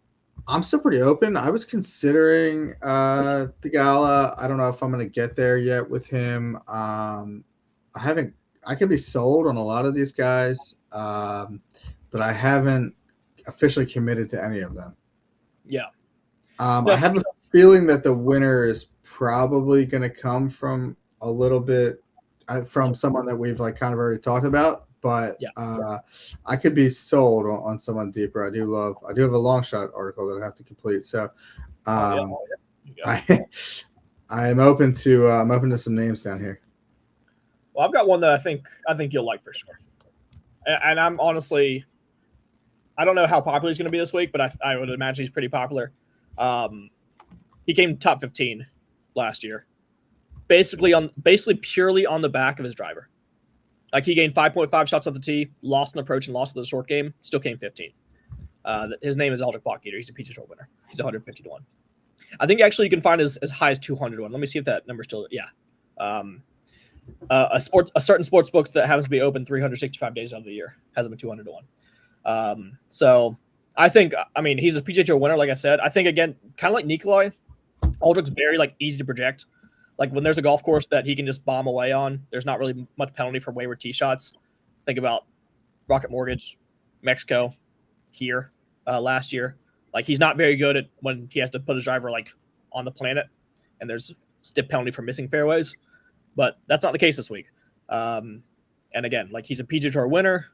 still pretty open. I was considering Tigala. I don't know if I'm going to get there yet with him. I could be sold on a lot of these guys, but I haven't officially committed to any of them. Yeah. I have a feeling that the winner is probably going to come from a little bit from someone that we've like kind of already talked about, but I could be sold on someone deeper. I do have a long shot article that I have to complete. So I'm open to some names down here. Well, I've got one that I think you'll like for sure. And I'm honestly, I don't know how popular he's going to be this week, but I would imagine he's pretty popular. He came top 15 last year. basically purely on the back of his driver. Like he gained 5.5 shots off the tee, lost an approach and lost the short game, still came 15th. His name is Eldrick Bach Eater. He's a PGA Tour winner. He's 150 to 1. I think actually you can find as high as 200 to 1. Let me see if that number's still a certain sports books that happens to be open 365 days out of the year has him at 200 to 1. So I think, I mean, he's a PGA Tour winner, like I said. I think, again, kind of like Nikolai, Aldrich's very, like, easy to project. Like, when there's a golf course that he can just bomb away on, there's not really much penalty for wayward tee shots. Think about Rocket Mortgage, Mexico, here last year. Like, he's not very good at when he has to put his driver, like, on the planet, and there's stiff penalty for missing fairways. But that's not the case this week. And again, like, he's a PGA Tour winner.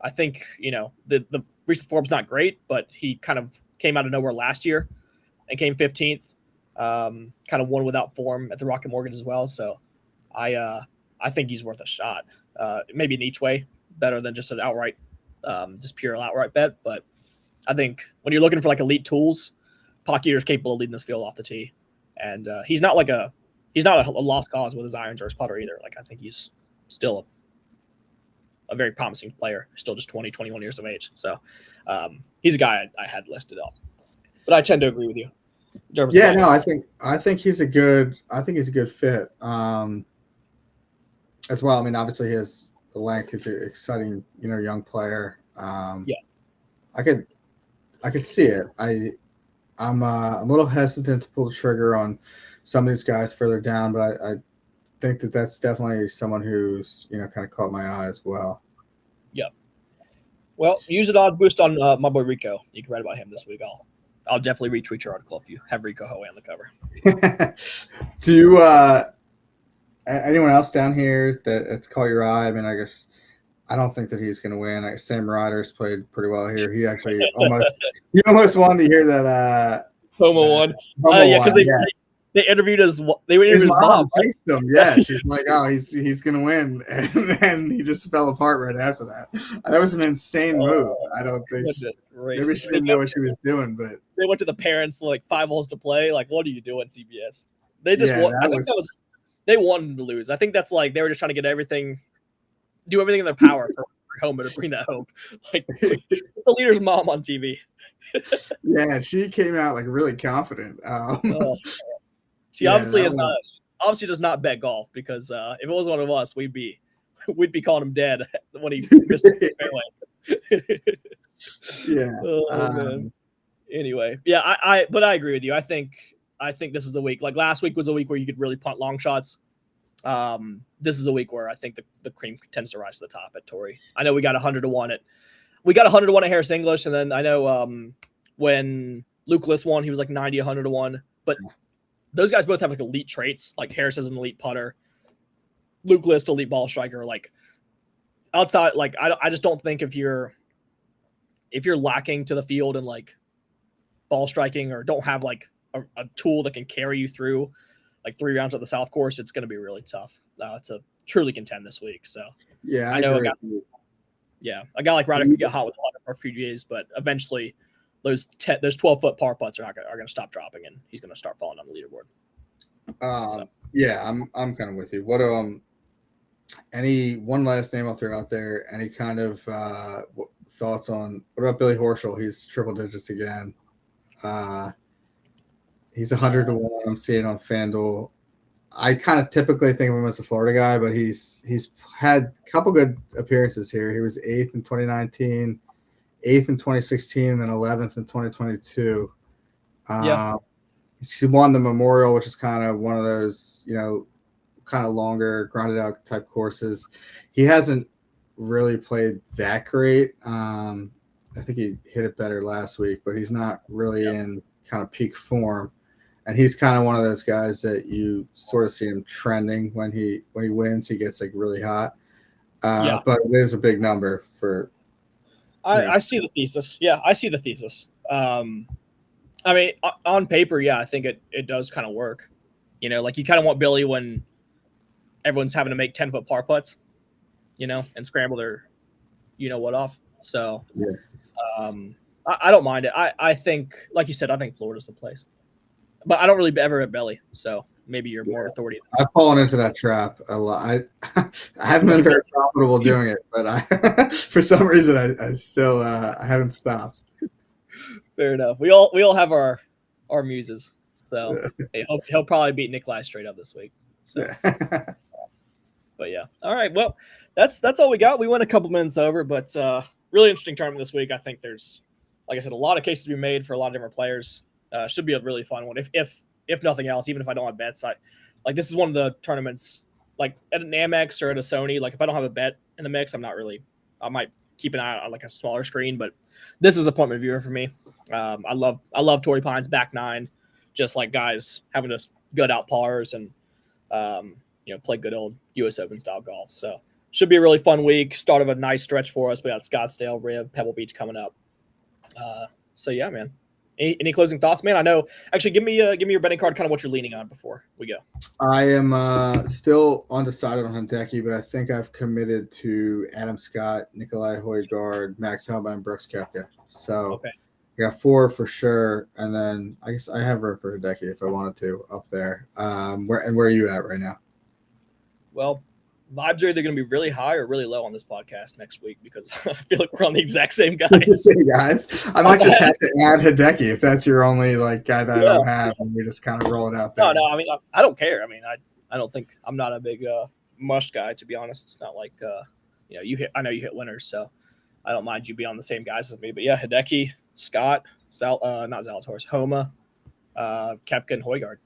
I think, you know, the recent form's not great, but he kind of came out of nowhere last year and came 15th. Kind of won without form at the Rocket Mortgage as well. So I think he's worth a shot. Maybe in each way, better than just an outright, just pure outright bet. But I think when you're looking for like elite tools, Pocketter's capable of leading this field off the tee. And he's not a lost cause with his irons or his putter either. Like, I think he's still a very promising player, still just 20, 21 years of age. So he's a guy I had listed up. But I tend to agree with you. I think he's a good fit. As well. I mean, obviously he has the length. He's an exciting, young player. I could see it. I'm a little hesitant to pull the trigger on some of these guys further down, but I think that's definitely someone who's kind of caught my eye as well. Yep. Well, use an odds boost on my boy Rico. You can write about him this week. I'll definitely retweet your article if you have Rico Hoey on the cover. Do you anyone else down here that's caught your eye? I mean, I guess I don't think that he's going to win. Sam Ryder's played pretty well here. He actually almost won to hear that. Homo won. Because they interviewed his mom. Faced him. Yeah, she's like, oh, he's going to win, and then he just fell apart right after that. That was an insane move. I don't think maybe she didn't know what she was doing, but they went to the parents like 5 holes to play. Like, what are you doing, CBS? They just won. They wanted to lose. I think that's like they were just trying to do everything in their power for Homer to bring that hope. Like the leader's mom on TV. Yeah, she came out like really confident. She obviously does not bet golf because if it was one of us, we'd be calling him dead when he missed the fairway. Yeah. Man. Anyway, yeah, but I agree with you. I think this is a week. Like last week was a week where you could really punt long shots. This is a week where I think the cream tends to rise to the top at Torrey. I know we got 100 to 1 at Harris English, and then I know when Luke List won, he was like 90, 100 to 1. But those guys both have like elite traits. Like Harris is an elite putter, Luke List elite ball striker. Like outside, like I just don't think if you're lacking to the field and like ball striking or don't have like a tool that can carry you through like 3 rounds at the South Course, it's going to be really tough to truly contend this week. So yeah, I know a guy like Ryder could get hot with putter for a few days, but eventually those 12-foot par putts are going to stop dropping, and he's going to start falling on the leaderboard. Yeah, I'm kind of with you. What any one last name I'll throw out there? Any kind of thoughts on what about Billy Horschel? He's triple digits again. He's 100 to 1. I'm seeing on FanDuel. I kind of typically think of him as a Florida guy, but he's had a couple good appearances here. He was 8th in 2019, 8th in 2016, and then 11th in 2022. He won the Memorial, which is kind of one of those, kind of longer, grounded out type courses. He hasn't really played that great. I think he hit it better last week, but he's not really in kind of peak form. And he's kind of one of those guys that you sort of see him trending when he wins. He gets like really hot. But it is a big number for. I see the thesis. Yeah, I see the thesis. I mean, on paper, I think it does kind of work. Like you kind of want Billy when everyone's having to make 10-foot par putts, and scramble their, what off. So, I don't mind it. I think, like you said, I think Florida's the place. But I don't really ever at Belly, so maybe you're more authority. I've fallen into that trap a lot. I haven't been very profitable doing it, but for some reason I still I haven't stopped. Fair enough. We all have our muses. So hey, he'll probably beat Nikolai straight up this week. So. Yeah. But yeah. All right. Well, that's all we got. We went a couple minutes over, but really interesting tournament this week. I think there's, like I said, a lot of cases to be made for a lot of different players. Should be a really fun one. If nothing else, even if I don't have bets, this is one of the tournaments like at an Amex or at a Sony. Like if I don't have a bet in the mix, I might keep an eye on like a smaller screen. But this is appointment viewer for me. I love Torrey Pines back nine, just like guys having to gut out pars and play good old U.S. Open style golf. So should be a really fun week. Start of a nice stretch for us. We got Scottsdale, Rib, Pebble Beach coming up. So yeah, man. Any closing thoughts, man? I know. Actually, give me your betting card, kind of what you're leaning on before we go. I am still undecided on Hideki, but I think I've committed to Adam Scott, Nikolai Højgaard, Max Homa, and Brooks Koepka. So okay. I got 4 for sure, and then I guess I have room for Hideki if I wanted to up there. Where are you at right now? Well, vibes are either going to be really high or really low on this podcast next week because I feel like we're on the exact same guys. I might just have to add Hideki if that's your only guy that I don't have, and we just kind of roll it out there. No. I mean, I don't care. I mean, I don't think I'm not a big mush guy, to be honest. It's not like I know you hit winners, so I don't mind you being on the same guys as me. But yeah, Hideki, Scott, not Zalatoris, Homa, Koepka, and Højgaard.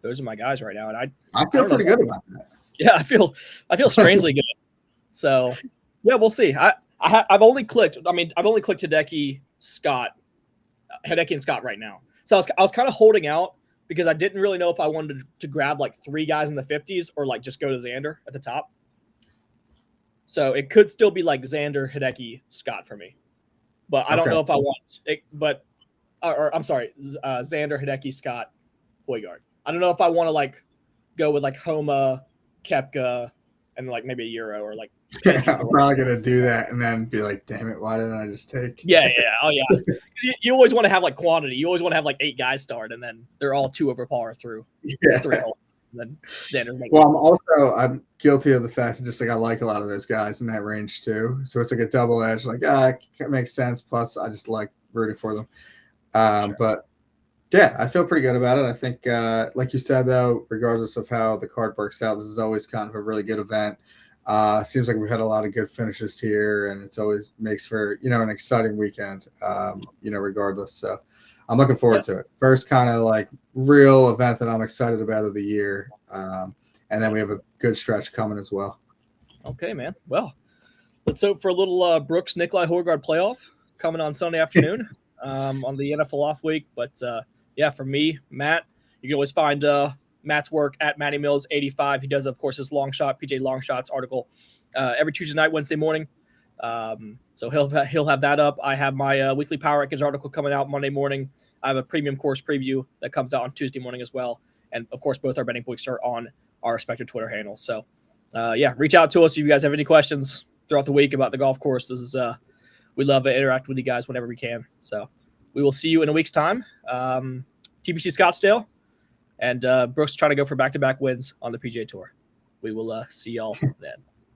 Those are my guys right now, and I feel pretty good about that. Yeah, I feel strangely good. So, yeah, we'll see. I've only clicked Hideki, and Scott right now. So I was kind of holding out because I didn't really know if I wanted to grab like 3 guys in the 50s or like just go to Xander at the top. So it could still be like Xander, Hideki, Scott for me, but I don't know if I want it. But I'm sorry, Xander, Hideki, Scott, Højgaard. I don't know if I want to like go with like Homa, Koepka, and like maybe a Euro or like. I'm probably gonna do that and then be like, "Damn it, why didn't I just take?" Yeah. Oh yeah. You always want to have like quantity. You always want to have like 8 guys start, and then they're all 2 over par through 3 holes. And then Xander. Well, I'm guilty of the fact that just like I like a lot of those guys in that range too. So it's like a double edge. Like it makes sense. Plus, I just like rooting for them. Sure. But. Yeah, I feel pretty good about it. I think, like you said, though, regardless of how the card works out, this is always kind of a really good event. Seems like we've had a lot of good finishes here, and it's always makes for, an exciting weekend, regardless. So I'm looking forward to it. First kind of like real event that I'm excited about of the year. And then we have a good stretch coming as well. Okay, man. Well, let's hope for a little Brooks Nikolai Højgaard playoff coming on Sunday afternoon on the NFL off week. But, yeah, for me, Matt, you can always find Matt's work at Matty Mills 85. He does, of course, his PJ Longshots article every Tuesday night, Wednesday morning. So he'll have that up. I have my weekly Power Rankings article coming out Monday morning. I have a premium course preview that comes out on Tuesday morning as well. And, of course, both our betting books are on our respective Twitter handles. So, reach out to us if you guys have any questions throughout the week about the golf course. This is we love to interact with you guys whenever we can. So we will see you in a week's time. TPC Scottsdale, and Brooks trying to go for back-to-back wins on the PGA Tour. We will see y'all then.